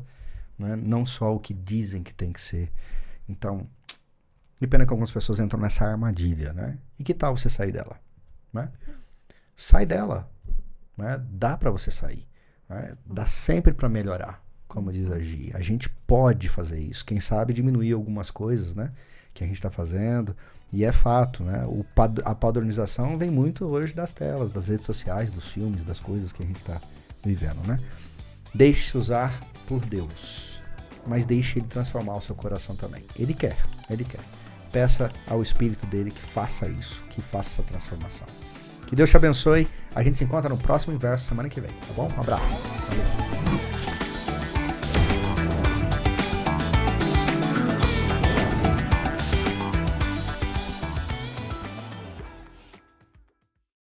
né? Não só o que dizem que tem que ser. Então, que pena que algumas pessoas entram nessa armadilha, né? E que tal você sair dela? Né? Sai dela. Né? Dá pra você sair. Né? Dá sempre pra melhorar, como diz a Gi. A gente pode fazer isso. Quem sabe diminuir algumas coisas, né? Que a gente tá fazendo. E é fato, né? A padronização vem muito hoje das telas, das redes sociais, dos filmes, das coisas que a gente tá vivendo, né? Deixe-se usar por Deus. mas deixe ele transformar o seu coração também. Ele quer. Peça ao Espírito dele que faça isso, que faça essa transformação. Que Deus te abençoe. A gente se encontra no próximo Inverso semana que vem, tá bom? Um abraço. Valeu.